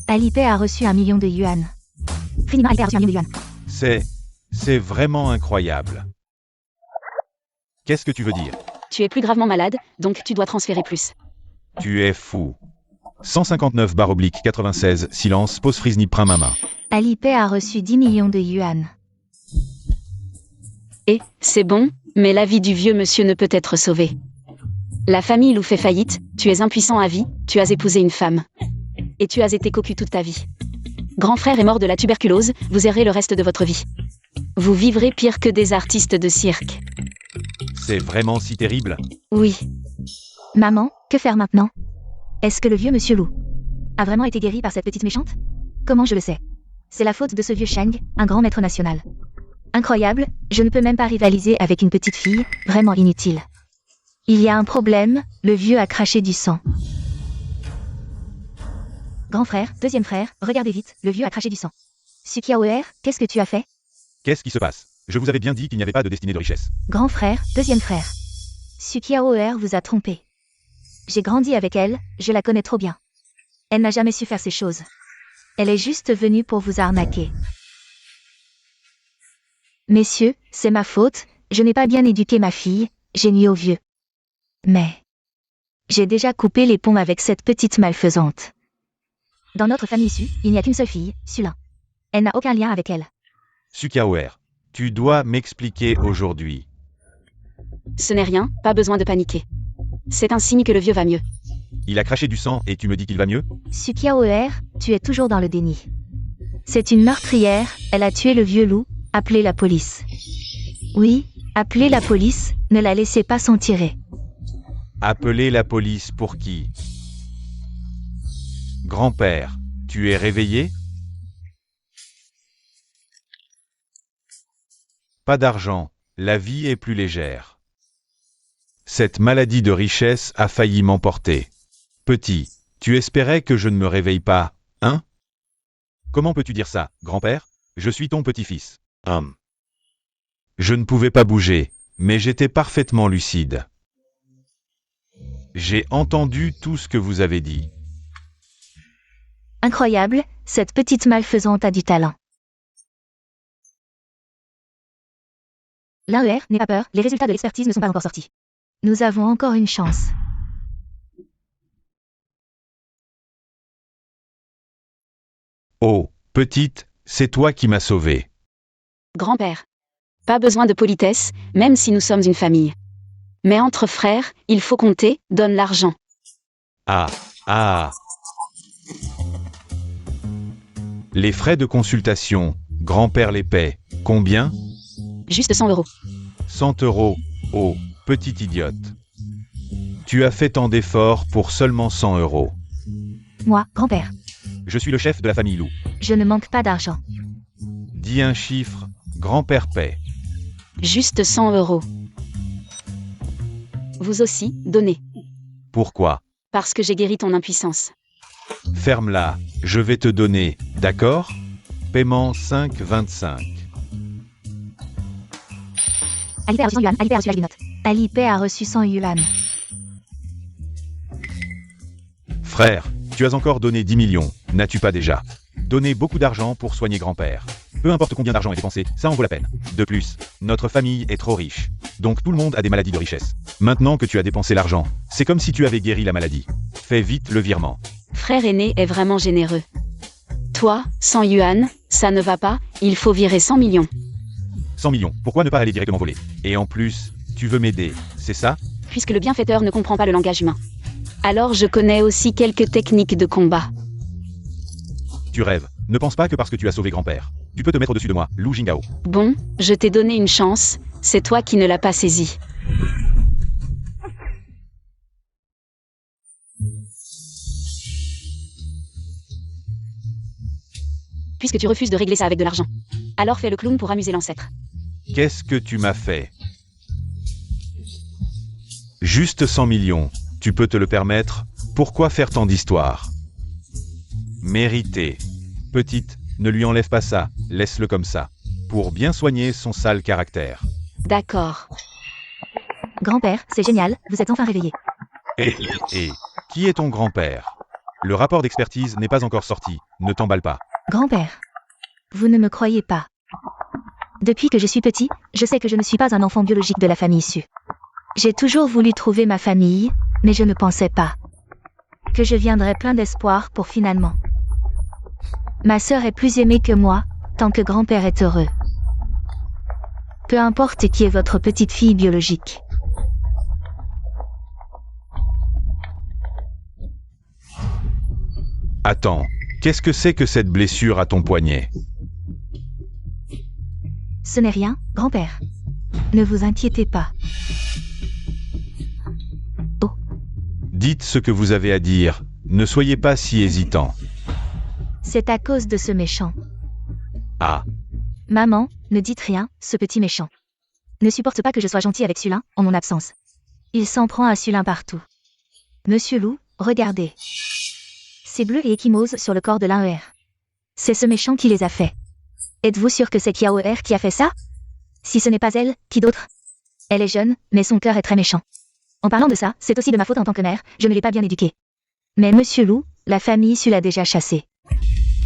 Alipay a reçu 1 million de yuan. Finima Alipay a reçu 1 million de yuan. C'est vraiment incroyable. Qu'est-ce que tu veux dire? Tu es plus gravement malade, donc tu dois transférer plus. Tu es fou. 159/96, silence, pause frisni prin mama. Alipay a reçu 10 millions de yuan. Et, c'est bon, mais la vie du vieux monsieur ne peut être sauvée. La famille Lou fait faillite, tu es impuissant à vie, tu as épousé une femme. Et tu as été cocu toute ta vie. Grand frère est mort de la tuberculose, vous errez le reste de votre vie. Vous vivrez pire que des artistes de cirque. C'est vraiment si terrible? Oui. Maman, que faire maintenant? Est-ce que le vieux monsieur Lou a vraiment été guéri par cette petite méchante? Comment je le sais? C'est la faute de ce vieux Shang, un grand maître national. Incroyable, je ne peux même pas rivaliser avec une petite fille, vraiment inutile. Il y a un problème, le vieux a craché du sang. Grand frère, deuxième frère, regardez vite, le vieux a craché du sang. Sukiaoer, qu'est-ce que tu as fait? Qu'est-ce qui se passe? Je vous avais bien dit qu'il n'y avait pas de destinée de richesse. Grand frère, deuxième frère. Sukiaoer vous a trompé. J'ai grandi avec elle, je la connais trop bien. Elle n'a jamais su faire ces choses. Elle est juste venue pour vous arnaquer. Messieurs, c'est ma faute, je n'ai pas bien éduqué ma fille, j'ai nuit au vieux. Mais j'ai déjà coupé les ponts avec cette petite malfaisante. Dans notre famille Su, il n'y a qu'une seule fille, Sulin. Elle n'a aucun lien avec elle. Sukiaoer, tu dois m'expliquer aujourd'hui. Ce n'est rien, pas besoin de paniquer. C'est un signe que le vieux va mieux. Il a craché du sang et tu me dis qu'il va mieux? Sukiaoer, tu es toujours dans le déni. C'est une meurtrière, elle a tué le vieux loup, appelez la police. Oui, appelez la police, ne la laissez pas s'en tirer. Appelez la police pour qui? Grand-père, tu es réveillé? Pas d'argent, la vie est plus légère. Cette maladie de richesse a failli m'emporter. Petit, tu espérais que je ne me réveille pas, hein? Comment peux-tu dire ça, grand-père? Je suis ton petit-fils. Je ne pouvais pas bouger, mais j'étais parfaitement lucide. J'ai entendu tout ce que vous avez dit. Incroyable, cette petite malfaisante a du talent. L'AER, n'aie pas peur, les résultats de l'expertise ne sont pas encore sortis. Nous avons encore une chance. Oh, petite, c'est toi qui m'as sauvé. Grand-père. Pas besoin de politesse, même si nous sommes une famille. Mais entre frères, il faut compter, donne l'argent. Ah, ah. Les frais de consultation, grand-père les paie. Combien? Juste 100 €. 100 €. Oh, petite idiote. Tu as fait tant d'efforts pour seulement 100 €. Moi, grand-père. Je suis le chef de la famille Lou. Je ne manque pas d'argent. Dis un chiffre, grand-père paie. Juste 100 €. Vous aussi, donnez. Pourquoi? Parce que j'ai guéri ton impuissance. Ferme-la, je vais te donner, d'accord? Paiement 5,25. Alipay a reçu 100 yuan. Frère, tu as encore donné 10 millions, n'as-tu pas déjà? Donné beaucoup d'argent pour soigner grand-père. Peu importe combien d'argent est dépensé, ça en vaut la peine. De plus, notre famille est trop riche. Donc tout le monde a des maladies de richesse. Maintenant que tu as dépensé l'argent, c'est comme si tu avais guéri la maladie. Fais vite le virement. Frère aîné est vraiment généreux. Toi, 100 yuan, ça ne va pas, il faut virer 100 millions. 100 millions, pourquoi ne pas aller directement voler? Et en plus, tu veux m'aider, c'est ça? Puisque le bienfaiteur ne comprend pas le langage humain. Alors je connais aussi quelques techniques de combat. Tu rêves. Ne pense pas que parce que tu as sauvé grand-père. Tu peux te mettre au-dessus de moi, Lu Jingao. Bon, je t'ai donné une chance, c'est toi qui ne l'as pas saisie. Puisque tu refuses de régler ça avec de l'argent. Alors fais le clown pour amuser l'ancêtre. Qu'est-ce que tu m'as fait? Juste 100 millions, tu peux te le permettre? Pourquoi faire tant d'histoires? Mérité. Petite, ne lui enlève pas ça, laisse-le comme ça. Pour bien soigner son sale caractère. D'accord. Grand-père, c'est génial, vous êtes enfin réveillé. Et, qui est ton grand-père? Le rapport d'expertise n'est pas encore sorti, ne t'emballe pas. Grand-père, vous ne me croyez pas. Depuis que je suis petit, je sais que je ne suis pas un enfant biologique de la famille issue. J'ai toujours voulu trouver ma famille, mais je ne pensais pas que je viendrais plein d'espoir pour finalement. Ma sœur est plus aimée que moi, tant que grand-père est heureux. Peu importe qui est votre petite fille biologique. Attends, qu'est-ce que c'est que cette blessure à ton poignet? Ce n'est rien, grand-père. Ne vous inquiétez pas. Oh. Dites ce que vous avez à dire, ne soyez pas si hésitant. C'est à cause de ce méchant. Ah, Maman, ne dites rien, ce petit méchant. Ne supporte pas que je sois gentil avec Sulin, en mon absence. Il s'en prend à Sulin partout. Monsieur Loup, regardez. C'est bleu et échymose sur le corps de l'AER. C'est ce méchant qui les a faits. Êtes-vous sûr que c'est Kiaoer qui a fait ça? Si ce n'est pas elle, qui d'autre? Elle est jeune, mais son cœur est très méchant. En parlant de ça, c'est aussi de ma faute en tant que mère, je ne l'ai pas bien éduquée. Mais Monsieur Loup, la famille issue l'a déjà chassée.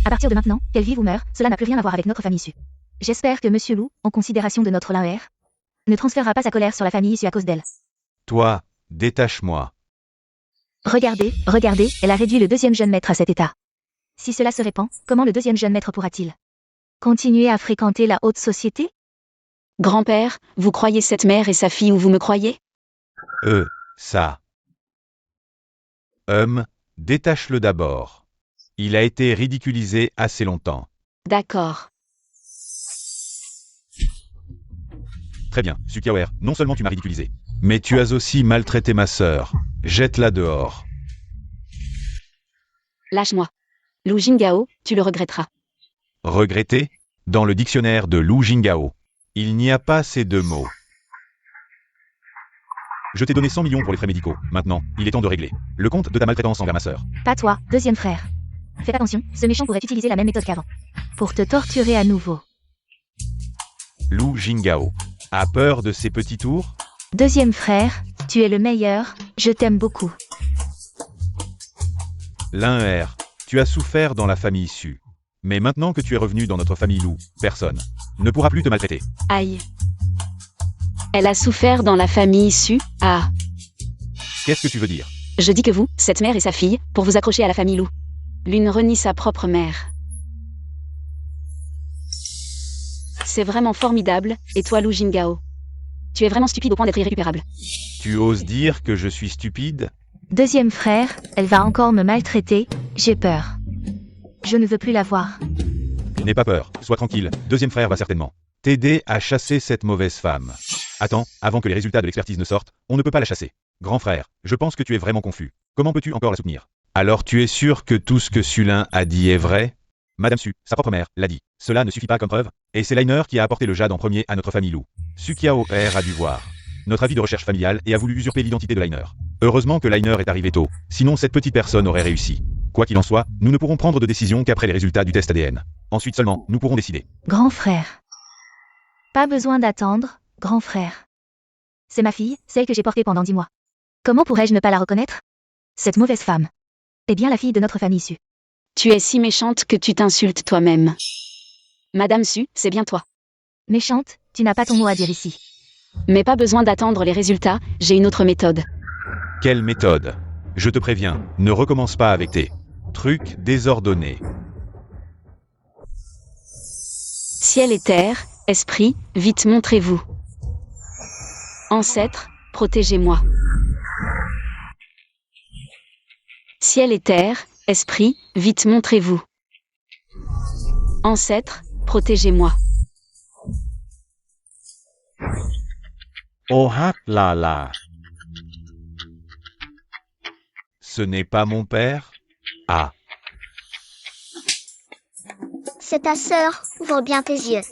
À partir de maintenant, qu'elle vive ou meure, cela n'a plus rien à voir avec notre famille issue. J'espère que Monsieur Loup, en considération de notre l'AER, ne transférera pas sa colère sur la famille issue à cause d'elle. toi, détache-moi. Regardez, elle a réduit le deuxième jeune maître à cet état. Si cela se répand, comment le deuxième jeune maître pourra-t-il continuer à fréquenter la haute société? Grand-père, vous croyez cette mère et sa fille ou vous me croyez? Ça. Détache-le d'abord. Il a été ridiculisé assez longtemps. D'accord. Très bien, Sukiawer, non seulement tu m'as ridiculisé, mais tu as aussi maltraité ma sœur. Jette-la dehors. Lâche-moi. Lu Jingao, tu le regretteras. Regretter? Dans le dictionnaire de Lu Jingao, il n'y a pas ces deux mots. Je t'ai donné 100 millions pour les frais médicaux. Maintenant, il est temps de régler le compte de ta maltraitance envers ma sœur. Pas toi, deuxième frère. Fais attention, ce méchant pourrait utiliser la même méthode qu'avant. Pour te torturer à nouveau. Lu Jingao a peur de ses petits tours? Deuxième frère, tu es le meilleur, je t'aime beaucoup. L'un tu as souffert dans la famille issue. Mais maintenant que tu es revenu dans notre famille Lou, personne ne pourra plus te maltraiter. Aïe. Elle a souffert dans la famille issue? Ah. Qu'est-ce que tu veux dire? Je dis que vous, cette mère et sa fille, pour vous accrocher à la famille Lou. L'une renie sa propre mère. C'est vraiment formidable, et toi Lu Jingao? Tu es vraiment stupide au point d'être irrécupérable. Tu oses dire que je suis stupide? Deuxième frère, elle va encore me maltraiter, j'ai peur. Je ne veux plus la voir. N'aie pas peur, sois tranquille, deuxième frère va certainement t'aider à chasser cette mauvaise femme. Attends, avant que les résultats de l'expertise ne sortent, on ne peut pas la chasser. Grand frère, je pense que tu es vraiment confus. Comment peux-tu encore la soutenir? Alors tu es sûr que tout ce que Sulin a dit est vrai? Madame Su, sa propre mère, l'a dit. Cela ne suffit pas comme preuve, et c'est Liner qui a apporté le jade en premier à notre famille Lou. Su Kiao père a dû voir notre avis de recherche familiale et a voulu usurper l'identité de Liner. Heureusement que Liner est arrivé tôt, sinon cette petite personne aurait réussi. Quoi qu'il en soit, nous ne pourrons prendre de décision qu'après les résultats du test ADN. Ensuite seulement, nous pourrons décider. Grand frère. Pas besoin d'attendre, grand frère. C'est ma fille, celle que j'ai portée pendant 10 mois. Comment pourrais-je ne pas la reconnaître? Cette mauvaise femme est bien la fille de notre famille Su. Tu es si méchante que tu t'insultes toi-même. Madame Su, c'est bien toi. Méchante, tu n'as pas ton mot à dire ici. Mais pas besoin d'attendre les résultats, j'ai une autre méthode. Quelle méthode? Je te préviens, ne recommence pas avec tes trucs désordonnés. Ciel et terre, esprit, vite montrez-vous. Ancêtres, protégez-moi. Ciel et terre, esprit, vite montrez-vous. Ancêtres, protégez-moi. Oh là là. Ce n'est pas mon père? Ah. C'est ta sœur, ouvre bien tes yeux.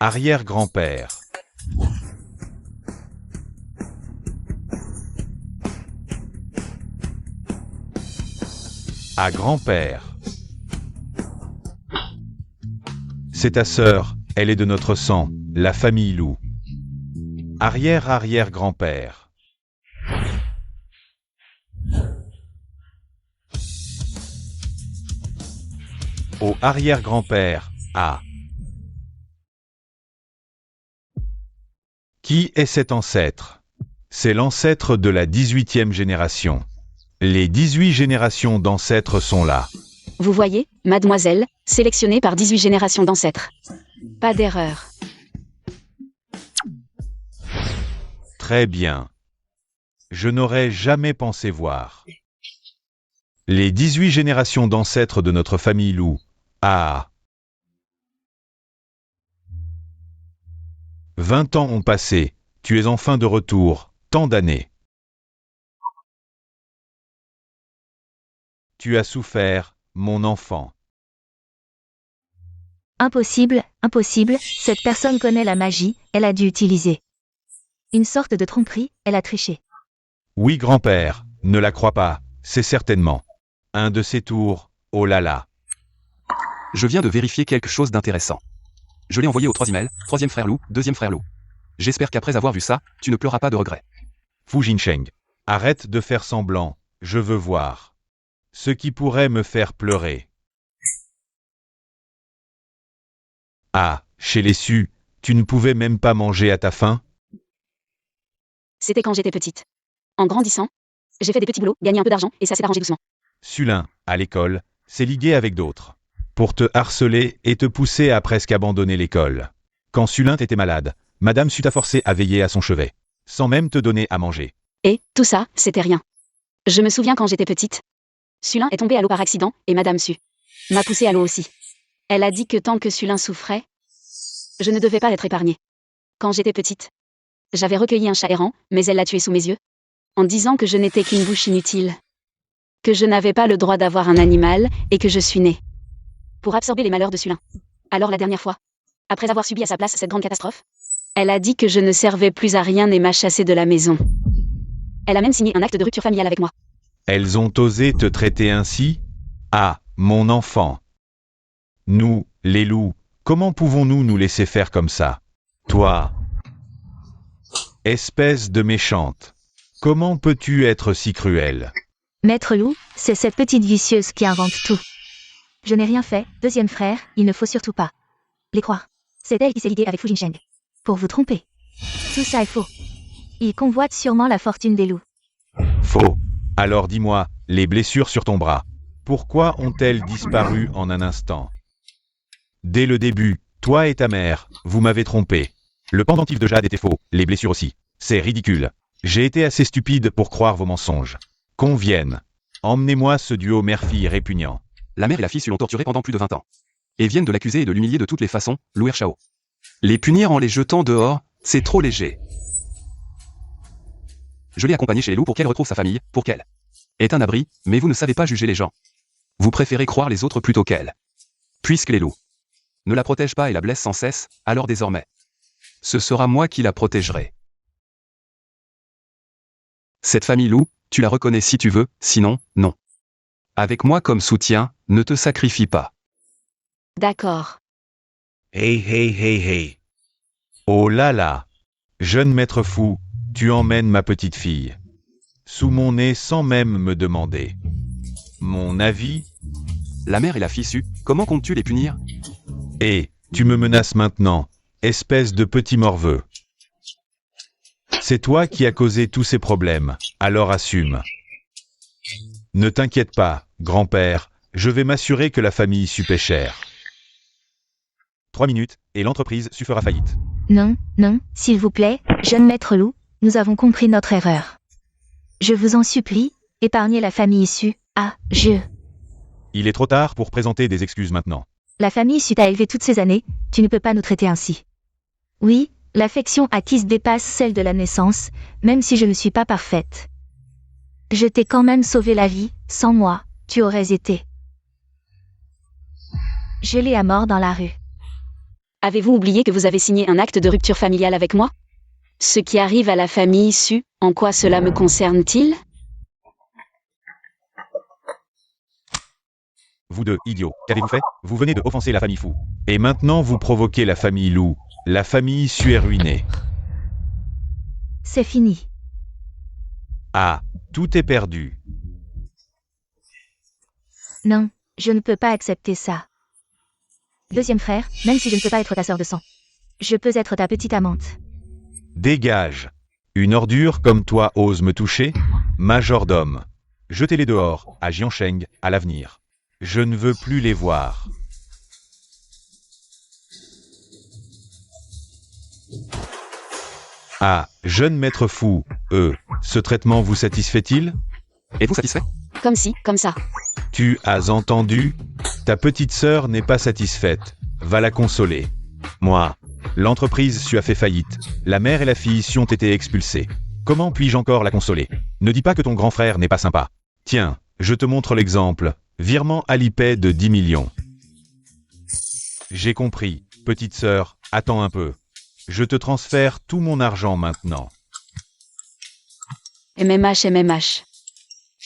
Arrière-grand-père. À grand-père. C'est ta sœur, elle est de notre sang, la famille Lou. Arrière-arrière-grand-père. Au arrière-grand-père, à. Qui est cet ancêtre? C'est l'ancêtre de la 18e génération. Les 18 générations d'ancêtres sont là. Vous voyez, mademoiselle, sélectionnée par 18 générations d'ancêtres. Pas d'erreur. Très bien. Je n'aurais jamais pensé voir. Les 18 générations d'ancêtres de notre famille Lou. Ah. 20 ans ont passé, tu es enfin de retour, tant d'années. Tu as souffert, mon enfant. Impossible, impossible, cette personne connaît la magie, elle a dû utiliser une sorte de tromperie, elle a triché. Oui, grand-père, ne la crois pas, c'est certainement un de ces tours, oh là là. Je viens de vérifier quelque chose d'intéressant. Je l'ai envoyé au 3 email, 3e frère Lou, 2e frère Lou. J'espère qu'après avoir vu ça, tu ne pleuras pas de regret. Fu Jincheng. Arrête de faire semblant, je veux voir. Ce qui pourrait me faire pleurer. Ah, chez les Su, tu ne pouvais même pas manger à ta faim? C'était quand j'étais petite. En grandissant, j'ai fait des petits boulots, gagné un peu d'argent, et ça s'est arrangé doucement. Sulin, à l'école, s'est ligué avec d'autres. Pour te harceler et te pousser à presque abandonner l'école. Quand Sulin était malade, Madame Su t'a forcé à veiller à son chevet, sans même te donner à manger. Et, tout ça, c'était rien. Je me souviens quand j'étais petite. Sulin est tombé à l'eau par accident, et Madame Su m'a poussé à l'eau aussi. Elle a dit que tant que Sulin souffrait, je ne devais pas être épargnée. Quand j'étais petite, j'avais recueilli un chat errant, mais elle l'a tué sous mes yeux, en disant que je n'étais qu'une bouche inutile, que je n'avais pas le droit d'avoir un animal, et que je suis née pour absorber les malheurs de Sulin. Alors la dernière fois, après avoir subi à sa place cette grande catastrophe, elle a dit que je ne servais plus à rien et m'a chassée de la maison. Elle a même signé un acte de rupture familiale avec moi. Elles ont osé te traiter ainsi? Ah, mon enfant. Nous, les loups, comment pouvons-nous nous laisser faire comme ça? Toi, espèce de méchante. Comment peux-tu être si cruelle? Maître Lou, c'est cette petite vicieuse qui invente tout. Je n'ai rien fait, deuxième frère, il ne faut surtout pas les croire. C'est elle qui s'est liguée avec Fu Jincheng. Pour vous tromper. Tout ça est faux. Il convoite sûrement la fortune des loups. Faux. Alors dis-moi, les blessures sur ton bras, pourquoi ont-elles disparu en un instant? Dès le début, Toi et ta mère, vous m'avez trompé. Le pendentif de Jade était faux, les blessures aussi. C'est ridicule. J'ai été assez stupide pour croire vos mensonges. Qu'on vienne. Emmenez-moi ce duo mère-fille répugnant. La mère et la fille l'ont torturé pendant plus de 20 ans. Et viennent de l'accuser et de l'humilier de toutes les façons, Luer Shao. Les punir en les jetant dehors, c'est trop léger. Je l'ai accompagnée chez les loups pour qu'elle retrouve sa famille, pour qu'elle ait un abri, mais vous ne savez pas juger les gens. Vous préférez croire les autres plutôt qu'elle. Puisque les loups ne la protègent pas et la blessent sans cesse, alors désormais, ce sera moi qui la protégerai. Cette famille loup, tu la reconnais si tu veux, sinon, non. Avec moi comme soutien, ne te sacrifie pas. D'accord. Hey hey hey hey. Oh là là. Jeune maître fou, tu emmènes ma petite fille. Sous mon nez sans même me demander. Mon avis? La mère et la fille su, comment comptes-tu les punir? Et, tu me menaces maintenant, espèce de petit morveux. C'est toi qui as causé tous ces problèmes, alors assume. Ne t'inquiète pas, grand-père, je vais m'assurer que la famille Su paie cher. 3 minutes, et l'entreprise Su fera faillite. Non, non, s'il vous plaît, jeune maître loup, nous avons compris notre erreur. Je vous en supplie, épargnez la famille Su. Il est trop tard pour présenter des excuses maintenant. La famille Su t'a élevé toutes ces années, tu ne peux pas nous traiter ainsi. Oui, l'affection acquise dépasse celle de la naissance, même si je ne suis pas parfaite. Je t'ai quand même sauvé la vie, sans moi, tu aurais été gelé à mort dans la rue. Avez-vous oublié que vous avez signé un acte de rupture familiale avec moi? Ce qui arrive à la famille Su, en quoi cela me concerne-t-il? Vous deux, idiots, qu'avez-vous fait? Vous venez de offenser la famille Fou. Et maintenant vous provoquez la famille Loup. La famille Su est ruinée. C'est fini. Ah, tout est perdu. Non, je ne peux pas accepter ça. Deuxième frère, même si je ne peux pas être ta sœur de sang, je peux être ta petite amante. Dégage. Une ordure comme toi ose me toucher? Majordome. Jetez-les dehors, à Jiansheng, à l'avenir. Je ne veux plus les voir. Ah, jeune maître fou, ce traitement vous satisfait-il? Êtes-vous satisfait? Comme si, comme ça. Tu as entendu? Ta petite sœur n'est pas satisfaite. Va la consoler. Moi, l'entreprise Su a fait faillite. La mère et la fille Su ont été expulsées. Comment puis-je encore la consoler? Ne dis pas que ton grand frère n'est pas sympa. Tiens, je te montre l'exemple. Virement Alipay de 10 millions. J'ai compris. Petite sœur, attends un peu. Je te transfère tout mon argent maintenant. MMH.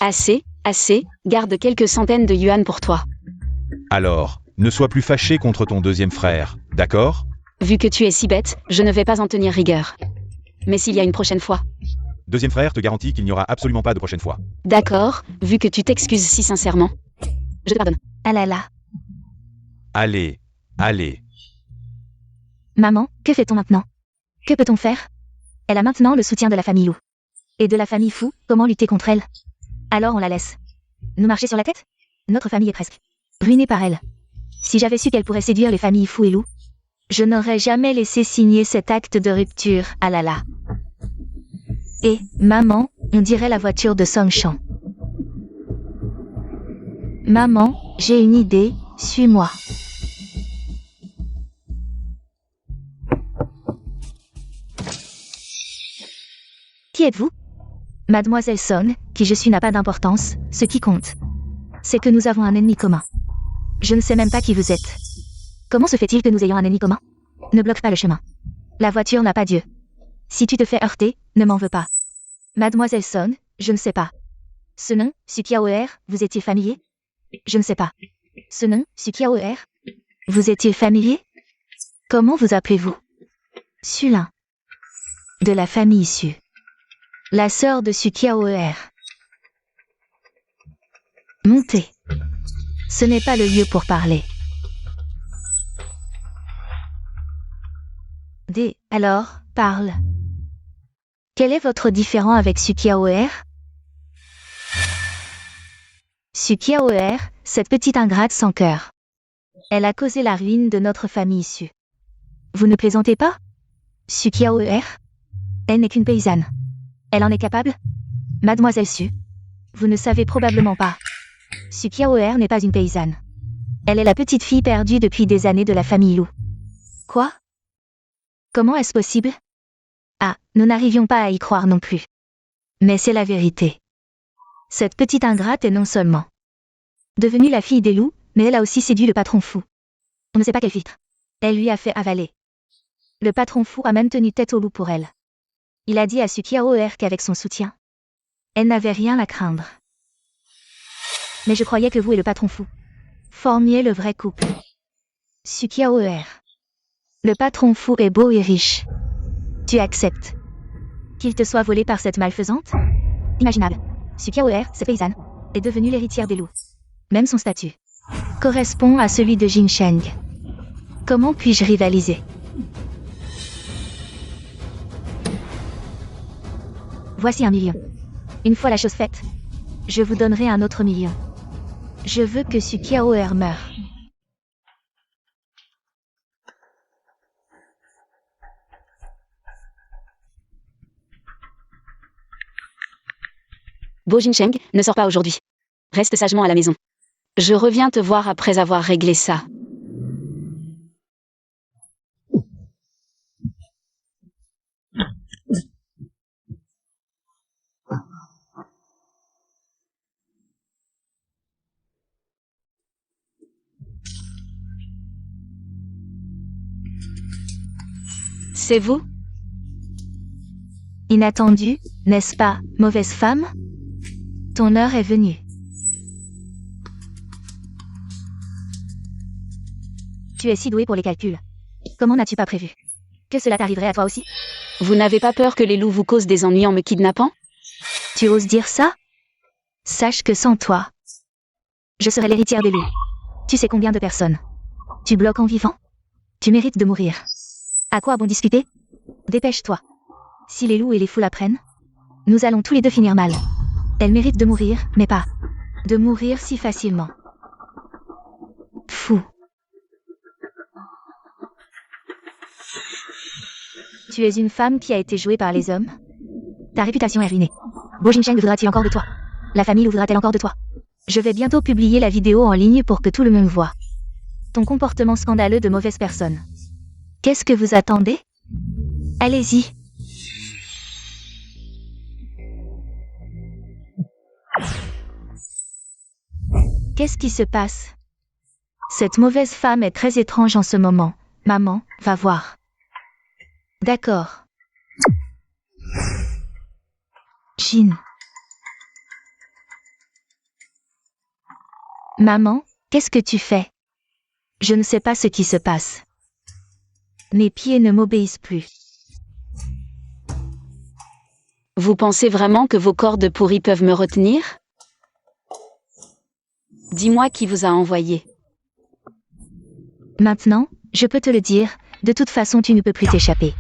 Assez, garde quelques centaines de yuan pour toi. Alors, ne sois plus fâché contre ton deuxième frère, d'accord? Vu que tu es si bête, je ne vais pas en tenir rigueur. Mais s'il y a une prochaine fois. Deuxième frère te garantit qu'il n'y aura absolument pas de prochaine fois. D'accord, vu que tu t'excuses si sincèrement. Je te pardonne. Ah là là. Allez. Maman, que fait-on maintenant? Que peut-on faire? Elle a maintenant le soutien de la famille Loup. Et de la famille Fou, comment lutter contre elle? Alors on la laisse. Nous marcher sur la tête? Notre famille est presque ruinée par elle. Si j'avais su qu'elle pourrait séduire les familles Fou et Loup, je n'aurais jamais laissé signer cet acte de rupture, ah là là. Et, maman, on dirait la voiture de Song Chan. Maman, j'ai une idée, suis-moi. Qui êtes-vous? Mademoiselle Song, qui je suis n'a pas d'importance, ce qui compte, c'est que nous avons un ennemi commun. Je ne sais même pas qui vous êtes. Comment se fait-il que nous ayons un ennemi commun? Ne bloque pas le chemin. La voiture n'a pas Dieu. Si tu te fais heurter, ne m'en veux pas. Mademoiselle Song, je ne sais pas. Ce nom, Sukiaoer, vous étiez familier? Je ne sais pas. Ce nom, Sukiaoer, vous étiez familier? Comment vous appelez-vous? Sulin. De la famille Su. La sœur de Sukiaoer. Montez. Ce n'est pas le lieu pour parler. Alors, parle. Quel est votre différend avec Sukiaoer? Sukiaoer, cette petite ingrate sans cœur. Elle a causé la ruine de notre famille Su. Vous ne plaisantez pas? Sukiaoer? Elle n'est qu'une paysanne. Elle en est capable? Mademoiselle Su. Vous ne savez probablement pas. Sukiaoer n'est pas une paysanne. Elle est la petite fille perdue depuis des années de la famille Lou. Quoi? Comment est-ce possible? Ah, nous n'arrivions pas à y croire non plus. Mais c'est la vérité. Cette petite ingrate est non seulement devenue la fille des loups, mais elle a aussi séduit le patron fou. On ne sait pas quel filtre elle lui a fait avaler. Le patron fou a même tenu tête au loup pour elle. Il a dit à Sukiaoer qu'avec son soutien, elle n'avait rien à craindre. Mais je croyais que vous et le patron fou formiez le vrai couple. Sukiaoer. Le patron fou est beau et riche. Tu acceptes qu'il te soit volé par cette malfaisante? Imaginable. Sukiaoer, cette paysanne, est devenue l'héritière des loups. Même son statut correspond à celui de Jin Sheng. Comment puis-je rivaliser? Voici 1 million. Une fois la chose faite, je vous donnerai un autre million. Je veux que Sukiaoer meure. Bo Jincheng, ne sors pas aujourd'hui. Reste sagement à la maison. Je reviens te voir après avoir réglé ça. C'est vous? Inattendu, n'est-ce pas, mauvaise femme? Ton heure est venue. Tu es si douée pour les calculs. Comment n'as-tu pas prévu que cela t'arriverait à toi aussi? Vous n'avez pas peur que les loups vous causent des ennuis en me kidnappant? Tu oses dire ça? Sache que sans toi, je serai l'héritière des loups. Tu sais combien de personnes tu bloques en vivant? Tu mérites de mourir. À quoi bon discuter? Dépêche-toi. Si les loups et les foules apprennent, nous allons tous les deux finir mal. Elle mérite de mourir, mais pas de mourir si facilement. Fou. Tu es une femme qui a été jouée par les hommes. Ta réputation est ruinée. Bo Jincheng voudra-t-il encore de toi? La famille voudra-t-elle encore de toi? Je vais bientôt publier la vidéo en ligne pour que tout le monde voit ton comportement scandaleux de mauvaise personne. Qu'est-ce que vous attendez? Allez-y. Qu'est-ce qui se passe? Cette mauvaise femme est très étrange en ce moment. Maman, va voir. D'accord. Jin. Maman, qu'est-ce que tu fais? Je ne sais pas ce qui se passe. Mes pieds ne m'obéissent plus. Vous pensez vraiment que vos cordes pourries peuvent me retenir? Dis-moi qui vous a envoyé. Maintenant, je peux te le dire, de toute façon tu ne peux plus t'échapper.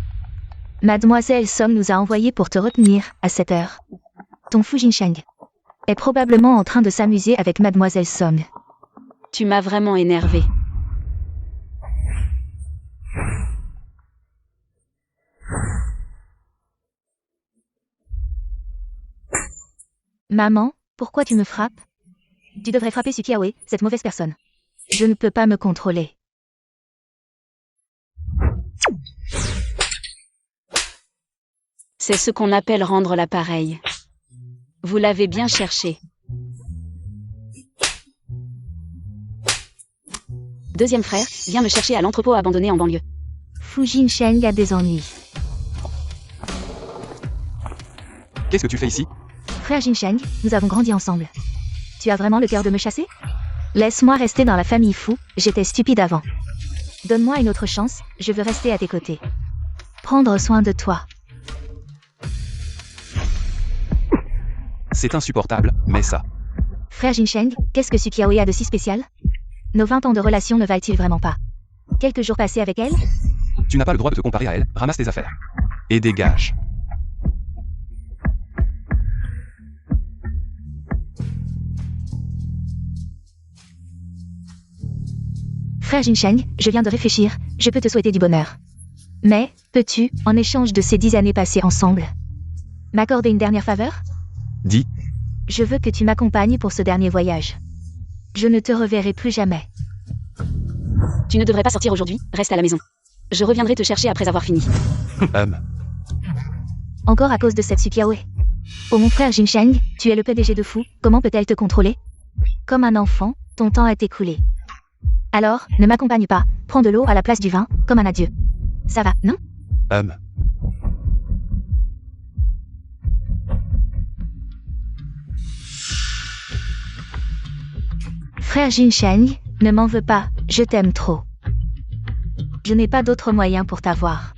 Mademoiselle Song nous a envoyé pour te retenir, à cette heure. Ton fou Jincheng est probablement en train de s'amuser avec Mademoiselle Song. Tu m'as vraiment énervé. Maman, pourquoi tu me frappes? Tu devrais frapper Sukiaoe, cette mauvaise personne. Je ne peux pas me contrôler. C'est ce qu'on appelle rendre l'appareil. Vous l'avez bien cherché. Deuxième frère, viens me chercher à l'entrepôt abandonné en banlieue. Fu Jincheng a des ennuis. Qu'est-ce que tu fais ici? Frère Jincheng, nous avons grandi ensemble. Tu as vraiment le cœur de me chasser? Laisse-moi rester dans la famille Fu, j'étais stupide avant. Donne-moi une autre chance, je veux rester à tes côtés. Prendre soin de toi. C'est insupportable, mais ça. Frère Jincheng, qu'est-ce que Sukiaoe a de si spécial? Nos 20 ans de relation ne valent-ils vraiment pas quelques jours passés avec elle? Tu n'as pas le droit de te comparer à elle, ramasse tes affaires. Et dégage. Frère Jincheng, je viens de réfléchir, je peux te souhaiter du bonheur. Mais, peux-tu, en échange de ces 10 années passées ensemble, m'accorder une dernière faveur? Dis, Je veux que tu m'accompagnes pour ce dernier voyage. Je ne te reverrai plus jamais. Tu ne devrais pas sortir aujourd'hui, reste à la maison. Je reviendrai te chercher après avoir fini. Encore à cause de cette Sukiaoe. Oh mon frère Jinsheng, tu es le PDG de Fou, comment peut-elle te contrôler? Comme un enfant, ton temps est écoulé. Alors, ne m'accompagne pas, prends de l'eau à la place du vin, comme un adieu. Ça va, non? Frère Jinsheng, ne m'en veux pas, je t'aime trop. Je n'ai pas d'autre moyen pour t'avoir.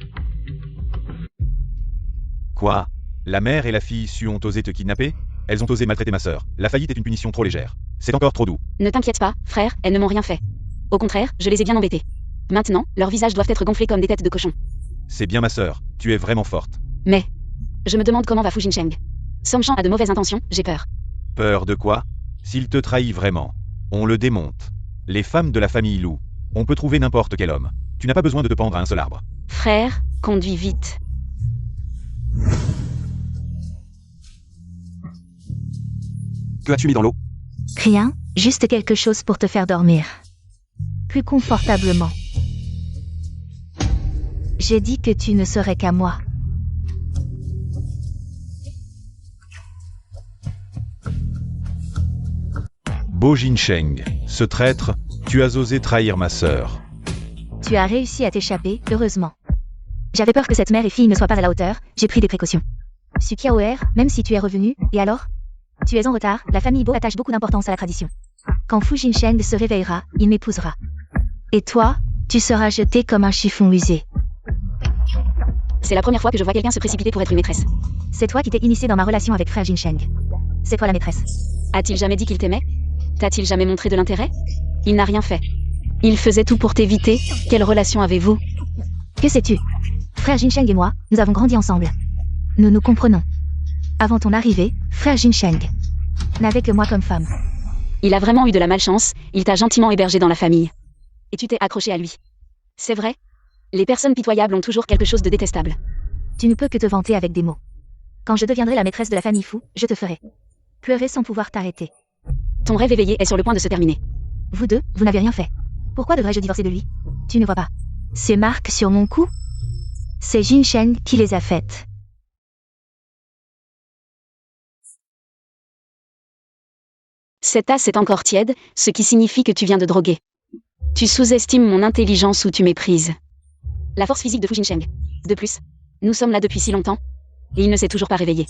Quoi? La mère et la fille issue ont osé te kidnapper? Elles ont osé maltraiter ma sœur. La faillite est une punition trop légère. C'est encore trop doux. Ne t'inquiète pas, frère, elles ne m'ont rien fait. Au contraire, je les ai bien embêtées. Maintenant, leurs visages doivent être gonflés comme des têtes de cochon. C'est bien ma sœur, tu es vraiment forte. Mais, je me demande comment va Fu Jinsheng. Somchan a de mauvaises intentions, j'ai peur. Peur de quoi? S'il te trahit vraiment, on le démonte. Les femmes de la famille Lou, on peut trouver n'importe quel homme. Tu n'as pas besoin de te pendre à un seul arbre. Frère, conduis vite. Que as-tu mis dans l'eau? Rien, juste quelque chose pour te faire dormir. Plus confortablement. J'ai dit que tu ne serais qu'à moi. Bo Jinsheng, ce traître, tu as osé trahir ma sœur. Tu as réussi à t'échapper, heureusement. J'avais peur que cette mère et fille ne soient pas à la hauteur, j'ai pris des précautions. Sukiaoer, même si tu es revenu, et alors? Tu es en retard, la famille Bo attache beaucoup d'importance à la tradition. Quand Fu Jinsheng se réveillera, il m'épousera. Et toi, tu seras jeté comme un chiffon usé. C'est la première fois que je vois quelqu'un se précipiter pour être une maîtresse. C'est toi qui t'es initié dans ma relation avec frère Jinsheng. C'est toi la maîtresse. A-t-il jamais dit qu'il t'aimait? T'a-t-il jamais montré de l'intérêt? Il n'a rien fait. Il faisait tout pour t'éviter. Quelle relation avez-vous? Que sais-tu? Frère Jinsheng et moi, nous avons grandi ensemble. Nous nous comprenons. Avant ton arrivée, frère Jinsheng n'avait que moi comme femme. Il a vraiment eu de la malchance, il t'a gentiment hébergé dans la famille. Et tu t'es accroché à lui. C'est vrai? Les personnes pitoyables ont toujours quelque chose de détestable. Tu ne peux que te vanter avec des mots. Quand je deviendrai la maîtresse de la famille Fou, je te ferai pleurer sans pouvoir t'arrêter. Ton rêve éveillé est sur le point de se terminer. Vous deux, vous n'avez rien fait. Pourquoi devrais-je divorcer de lui? Tu ne vois pas. Ces marques sur mon cou? C'est Jinsheng qui les a faites. Cette tasse est encore tiède, ce qui signifie que tu viens de droguer. Tu sous-estimes mon intelligence ou tu méprises la force physique de Fu Jinsheng. De plus, nous sommes là depuis si longtemps, et il ne s'est toujours pas réveillé.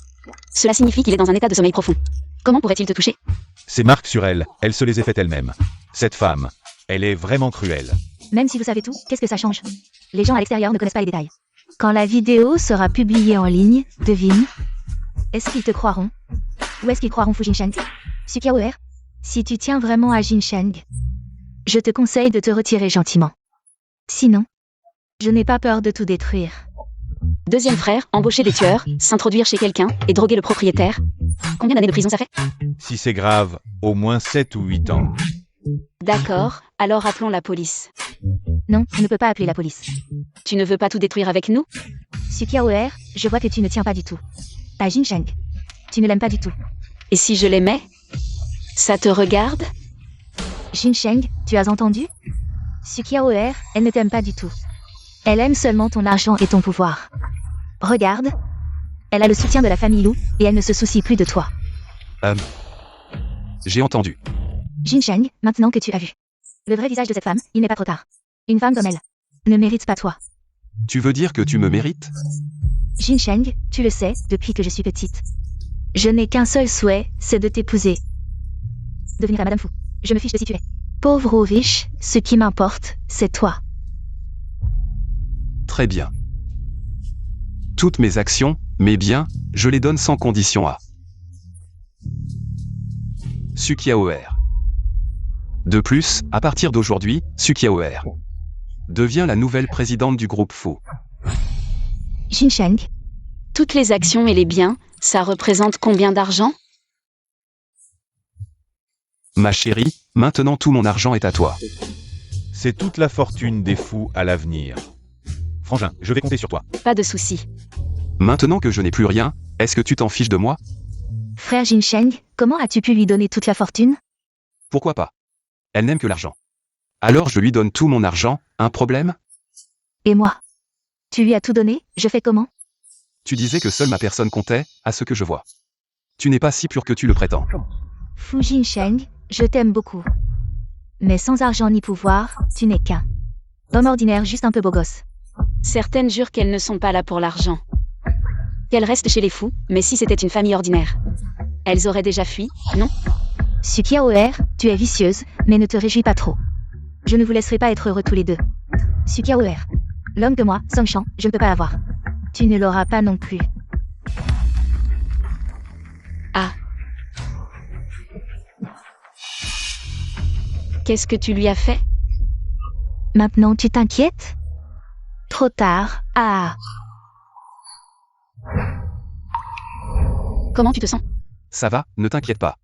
Cela signifie qu'il est dans un état de sommeil profond. Comment pourrait-il te toucher? Ces marques sur elle, elle se les a faites elle-même. Cette femme, elle est vraiment cruelle. Même si vous savez tout, qu'est-ce que ça change? Les gens à l'extérieur ne connaissent pas les détails. Quand la vidéo sera publiée en ligne, devine. Est-ce qu'ils te croiront? Ou est-ce qu'ils croiront Fu Jinsheng? Sukiaoer? Si tu tiens vraiment à Jinsheng, je te conseille de te retirer gentiment. Sinon, je n'ai pas peur de tout détruire. Deuxième frère, embaucher des tueurs, s'introduire chez quelqu'un et droguer le propriétaire. Combien d'années de prison ça fait? Si c'est grave, au moins 7 ou 8 ans. D'accord, alors appelons la police. Non, on ne peut pas appeler la police. Tu ne veux pas tout détruire avec nous? Sukiaoer, je vois que tu ne tiens pas du tout à Jinsheng. Tu ne l'aimes pas du tout. Et si je l'aimais? Ça te regarde? Jinsheng, tu as entendu? Sukiaoer, elle ne t'aime pas du tout. Elle aime seulement ton argent et ton pouvoir. Regarde. Elle a le soutien de la famille Lou, et elle ne se soucie plus de toi. J'ai entendu. Jinsheng, maintenant que tu as vu le vrai visage de cette femme, il n'est pas trop tard. Une femme comme elle ne mérite pas toi. Tu veux dire que tu me mérites? Jinsheng, tu le sais, depuis que je suis petite. Je n'ai qu'un seul souhait, c'est de t'épouser. Devenir la Madame Fou. Je me fiche de si tu es pauvre ou riche, ce qui m'importe, c'est toi. Très bien. Toutes mes actions, mes biens, je les donne sans condition à Sukiaoer. De plus, à partir d'aujourd'hui, Sukiaoer devient la nouvelle présidente du groupe Fou. Jinsheng, Toutes les actions et les biens, ça représente combien d'argent? Ma chérie, maintenant tout mon argent est à toi. C'est toute la fortune des fous à l'avenir. frangin, je vais compter sur toi. Pas de souci. Maintenant que je n'ai plus rien, est-ce que tu t'en fiches de moi? Frère Jinsheng, comment as-tu pu lui donner toute la fortune? Pourquoi pas? Elle n'aime que l'argent. Alors je lui donne tout mon argent, un problème? Et moi? Tu lui as tout donné, je fais comment? Tu disais que seule ma personne comptait, à ce que je vois. Tu n'es pas si pur que tu le prétends. Fu Jinsheng, je t'aime beaucoup. Mais sans argent ni pouvoir, tu n'es qu'un homme ordinaire juste un peu beau gosse. Certaines jurent qu'elles ne sont pas là pour l'argent. Qu'elles restent chez les fous, mais si c'était une famille ordinaire. Elles auraient déjà fui, non? Sukiaoer, tu es vicieuse, mais ne te réjouis pas trop. Je ne vous laisserai pas être heureux tous les deux. Sukiaoer. L'homme que moi, Songshan, je ne peux pas l'avoir. Tu ne l'auras pas non plus. Ah. Qu'est-ce que tu lui as fait? Maintenant tu t'inquiètes? Trop tard, ah. Comment tu te sens? Ça va, ne t'inquiète pas.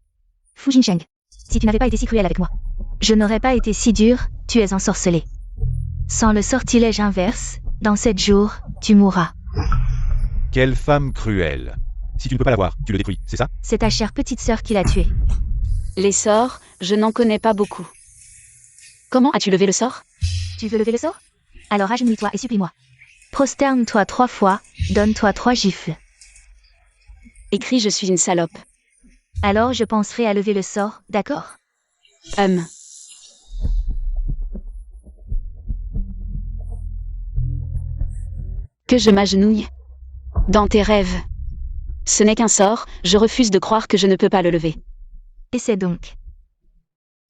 Fu Jinsheng. Si tu n'avais pas été si cruel avec moi, je n'aurais pas été si dur, tu es ensorcelé. Sans le sortilège inverse, dans 7 jours, tu mourras. Quelle femme cruelle. Si tu ne peux pas l'avoir, tu le détruis, c'est ça? C'est ta chère petite sœur qui l'a tué. Les sorts, je n'en connais pas beaucoup. Comment as-tu levé le sort? Tu veux lever le sort? Alors agenouille-toi et supplie-moi. Prosterne-toi 3 fois, donne-toi 3 gifles. Écris je suis une salope. Alors je penserai à lever le sort, d'accord? Que je m'agenouille? Dans tes rêves. Ce n'est qu'un sort, je refuse de croire que je ne peux pas le lever. Essaie donc.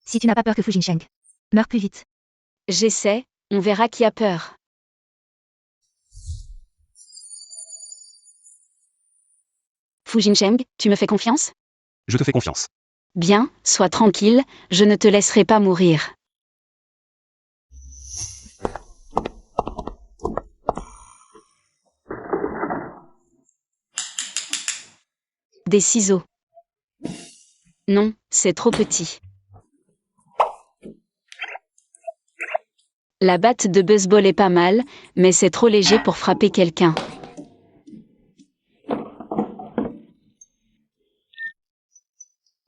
Si tu n'as pas peur que Fu Jinsheng meure plus vite. J'essaie, on verra qui a peur. Fu Jinsheng, tu me fais confiance? Je te fais confiance. Bien, sois tranquille, je ne te laisserai pas mourir. Des ciseaux. Non, c'est trop petit. La batte de baseball est pas mal, mais c'est trop léger pour frapper quelqu'un.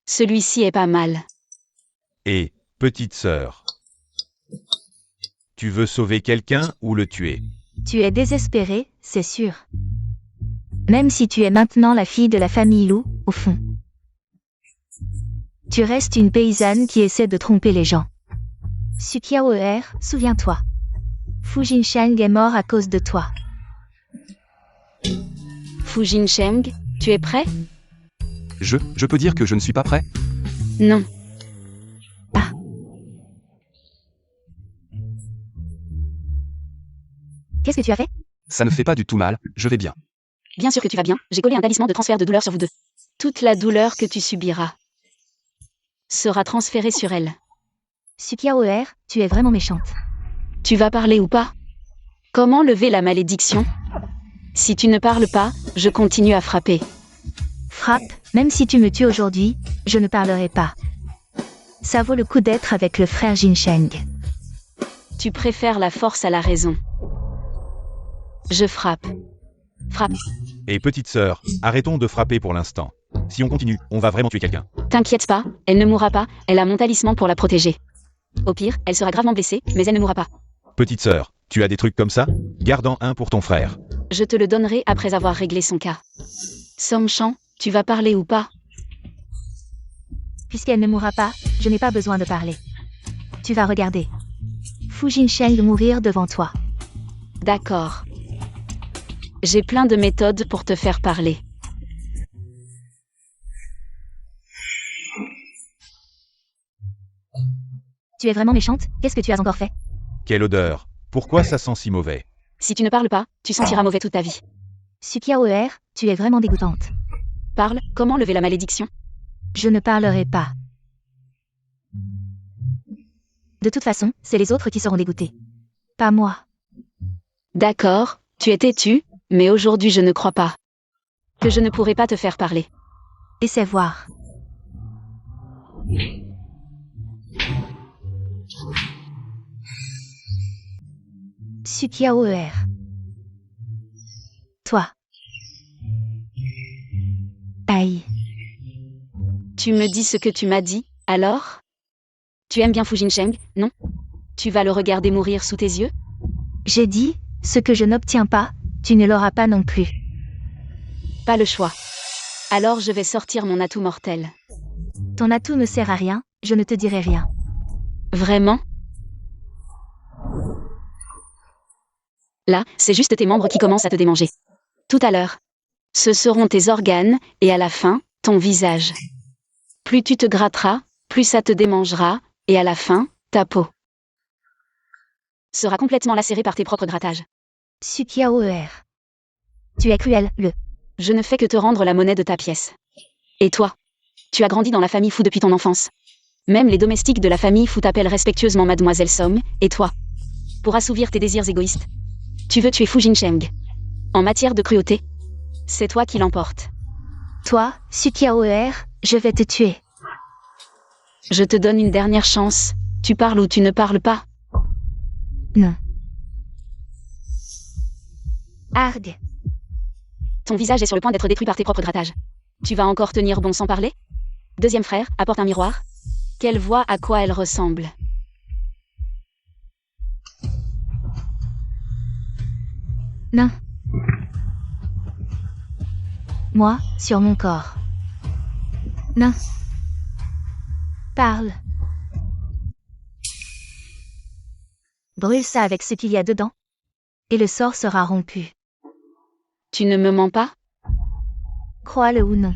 Celui-ci est pas mal. Et, petite sœur. Tu veux sauver quelqu'un ou le tuer? Tu es désespéré, c'est sûr. Même si tu es maintenant la fille de la famille Lou, au fond. Tu restes une paysanne qui essaie de tromper les gens. Sukiaoer, souviens-toi. Fu Jinsheng est mort à cause de toi. Fu Jinsheng, tu es prêt? Je peux dire que je ne suis pas prêt? Non. Qu'est-ce que tu as fait? Ça ne fait pas du tout mal, je vais bien. Bien sûr que tu vas bien, j'ai collé un talisman de transfert de douleur sur vous deux. Toute la douleur que tu subiras sera transférée sur elle. Sukiaoer, tu es vraiment méchante. Tu vas parler ou pas? Comment lever la malédiction? Si tu ne parles pas, je continue à frapper. Frappe, même si tu me tues aujourd'hui, je ne parlerai pas. Ça vaut le coup d'être avec le frère Jinsheng. Tu préfères la force à la raison. Je frappe. Frappe. Et petite sœur, arrêtons de frapper pour l'instant. Si on continue, on va vraiment tuer quelqu'un. T'inquiète pas, elle ne mourra pas, elle a mon talisman pour la protéger. Au pire, elle sera gravement blessée, mais elle ne mourra pas. Petite sœur, tu as des trucs comme ça? Garde-en un pour ton frère. Je te le donnerai après avoir réglé son cas. Songshan, tu vas parler ou pas? Puisqu'elle ne mourra pas, je n'ai pas besoin de parler. Tu vas regarder. Fu Jinsheng mourir devant toi. D'accord. J'ai plein de méthodes pour te faire parler. Tu es vraiment méchante, qu'est-ce que tu as encore fait? Quelle odeur! Pourquoi ça sent si mauvais? Si tu ne parles pas, tu sentiras mauvais toute ta vie. Sukiaoer, tu es vraiment dégoûtante. Parle, comment lever la malédiction? Je ne parlerai pas. De toute façon, c'est les autres qui seront dégoûtés. Pas moi. D'accord, tu es têtu, mais aujourd'hui je ne crois pas que je ne pourrai pas te faire parler. Essaie voir. Sukiaoer. Toi. Aïe. Tu me dis ce que tu m'as dit, alors? Tu aimes bien Fu Jincheng, non? Tu vas le regarder mourir sous tes yeux? J'ai dit, ce que je n'obtiens pas, tu ne l'auras pas non plus. Pas le choix. Alors je vais sortir mon atout mortel. Ton atout ne sert à rien, je ne te dirai rien. Vraiment? Là, c'est juste tes membres qui commencent à te démanger. Tout à l'heure. Ce seront tes organes, et à la fin, ton visage. Plus tu te gratteras, plus ça te démangera, et à la fin, ta peau sera complètement lacérée par tes propres grattages. Sukiaoer. Tu es cruel, le. Je ne fais que te rendre la monnaie de ta pièce. Et toi? Tu as grandi dans la famille Fu depuis ton enfance. Même les domestiques de la famille Fu t'appellent respectueusement Mademoiselle Song, et toi? Pour assouvir tes désirs égoïstes, tu veux tuer Fu Jincheng. En matière de cruauté, c'est toi qui l'emporte. Toi, Sukiaoer, je vais te tuer. Je te donne une dernière chance. Tu parles ou tu ne parles pas? Non. Arg. Ton visage est sur le point d'être détruit par tes propres grattages. Tu vas encore tenir bon sans parler? Deuxième frère, apporte un miroir. Qu'elle voit à quoi elle ressemble. Non. Moi, sur mon corps. Non. Parle. Brûle ça avec ce qu'il y a dedans. Et le sort sera rompu. Tu ne me mens pas? Crois-le ou non.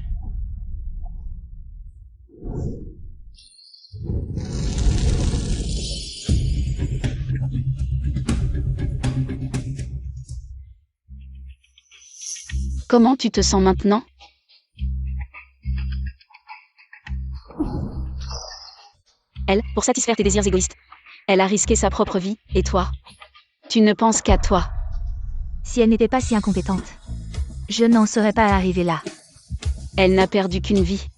Comment tu te sens maintenant? Elle, pour satisfaire tes désirs égoïstes. Elle a risqué sa propre vie, et toi? Tu ne penses qu'à toi. Si elle n'était pas si incompétente, je n'en serais pas arrivée là. Elle n'a perdu qu'une vie.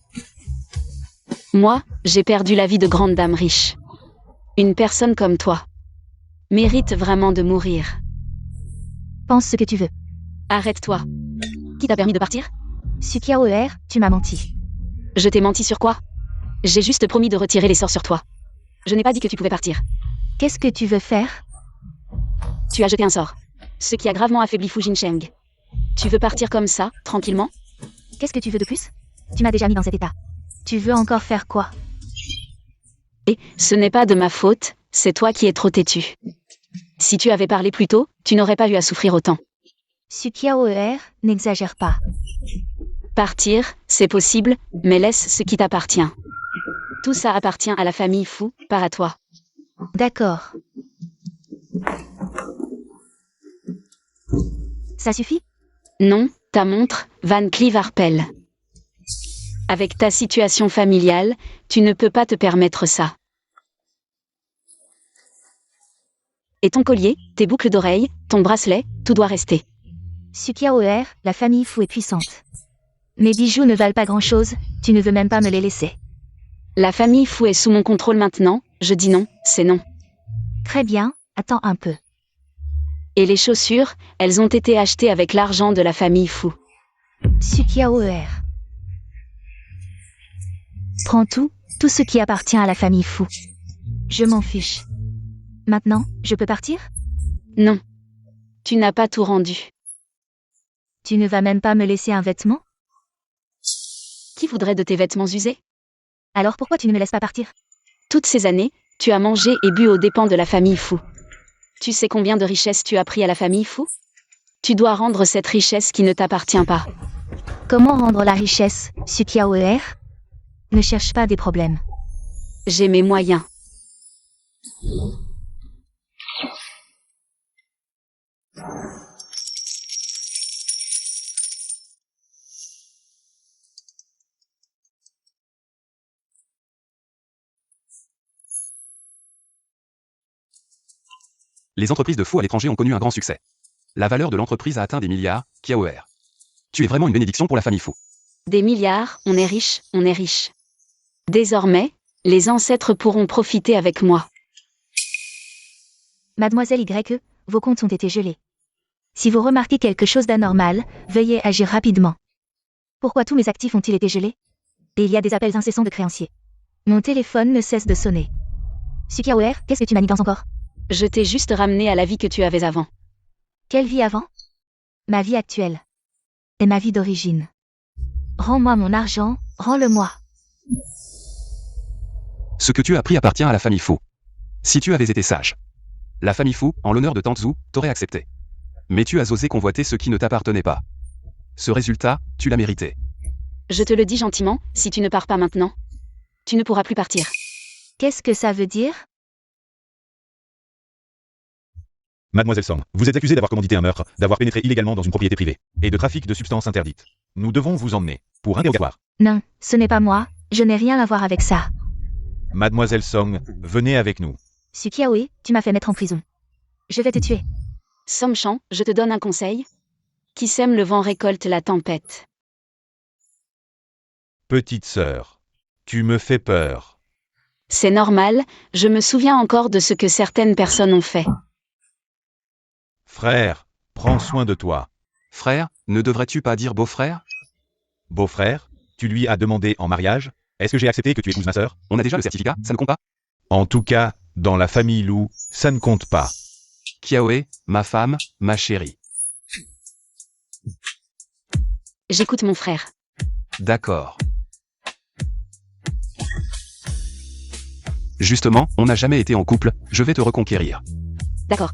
Moi, j'ai perdu la vie de grande dame riche. Une personne comme toi mérite vraiment de mourir. Pense ce que tu veux. Arrête-toi. Qui t'a permis de partir? Sukiaoer, tu m'as menti. Je t'ai menti sur quoi? J'ai juste promis de retirer les sorts sur toi. Je n'ai pas dit que tu pouvais partir. Qu'est-ce que tu veux faire? Tu as jeté un sort. Ce qui a gravement affaibli Fu Jincheng. Tu veux partir comme ça, tranquillement? Qu'est-ce que tu veux de plus? Tu m'as déjà mis dans cet état. Tu veux encore faire quoi? Et ce n'est pas de ma faute, c'est toi qui es trop têtu. Si tu avais parlé plus tôt, tu n'aurais pas eu à souffrir autant. Sukiaoer, n'exagère pas. Partir, c'est possible, mais laisse ce qui t'appartient. Tout ça appartient à la famille Fu, pas à toi. D'accord. Ça suffit? Non, ta montre, Van Cleef Arpels. Avec ta situation familiale, tu ne peux pas te permettre ça. Et ton collier, tes boucles d'oreilles, ton bracelet, tout doit rester. Sukiaoer, la famille Fu est puissante. Mes bijoux ne valent pas grand-chose, tu ne veux même pas me les laisser. La famille Fu est sous mon contrôle maintenant, je dis non, c'est non. Très bien, attends un peu. Et les chaussures, elles ont été achetées avec l'argent de la famille Fu. Sukiaoer. Prends tout ce qui appartient à la famille Fu. Je m'en fiche. Maintenant, je peux partir? Non. Tu n'as pas tout rendu. Tu ne vas même pas me laisser un vêtement? Qui voudrait de tes vêtements usés? Alors pourquoi tu ne me laisses pas partir? Toutes ces années, tu as mangé et bu aux dépens de la famille Fu. Tu sais combien de richesses tu as pris à la famille Fu? Tu dois rendre cette richesse qui ne t'appartient pas. Comment rendre la richesse, Sukiaoer? Ne cherche pas des problèmes. J'ai mes moyens. Les entreprises de Fu à l'étranger ont connu un grand succès. La valeur de l'entreprise a atteint des milliards, Kiaoer. Tu es vraiment une bénédiction pour la famille Fu. Des milliards, on est riche, on est riche. Désormais, les ancêtres pourront profiter avec moi. Mademoiselle Y, vos comptes ont été gelés. Si vous remarquez quelque chose d'anormal, veuillez agir rapidement. Pourquoi tous mes actifs ont-ils été gelés? Et il y a des appels incessants de créanciers. Mon téléphone ne cesse de sonner. Sukiaoer, qu'est-ce que tu manigances encore? Je t'ai juste ramené à la vie que tu avais avant. Quelle vie avant? Ma vie actuelle. Et ma vie d'origine. Rends-moi mon argent, rends-le-moi. Ce que tu as pris appartient à la famille Fu. Si tu avais été sage, la famille Fu, en l'honneur de Tante Zhu, t'aurait accepté. Mais tu as osé convoiter ce qui ne t'appartenait pas. Ce résultat, tu l'as mérité. Je te le dis gentiment, si tu ne pars pas maintenant, tu ne pourras plus partir. Qu'est-ce que ça veut dire? Mademoiselle Song, vous êtes accusée d'avoir commandité un meurtre, d'avoir pénétré illégalement dans une propriété privée, et de trafic de substances interdites. Nous devons vous emmener, pour interrogatoire. Non, ce n'est pas moi, je n'ai rien à voir avec ça. Mademoiselle Song, venez avec nous. Sukiaoe, tu m'as fait mettre en prison. Je vais te tuer. Somchan, je te donne un conseil. Qui sème le vent récolte la tempête. Petite sœur, tu me fais peur. C'est normal, je me souviens encore de ce que certaines personnes ont fait. Frère, prends soin de toi. Frère, ne devrais-tu pas dire beau-frère? Beau-frère, tu lui as demandé en mariage? Est-ce que j'ai accepté que tu épouses ma sœur? On a déjà le certificat, ça ne compte pas? En tout cas, dans la famille Lou, ça ne compte pas. Kiaoe, ma femme, ma chérie. J'écoute mon frère. D'accord. Justement, on n'a jamais été en couple, je vais te reconquérir. D'accord.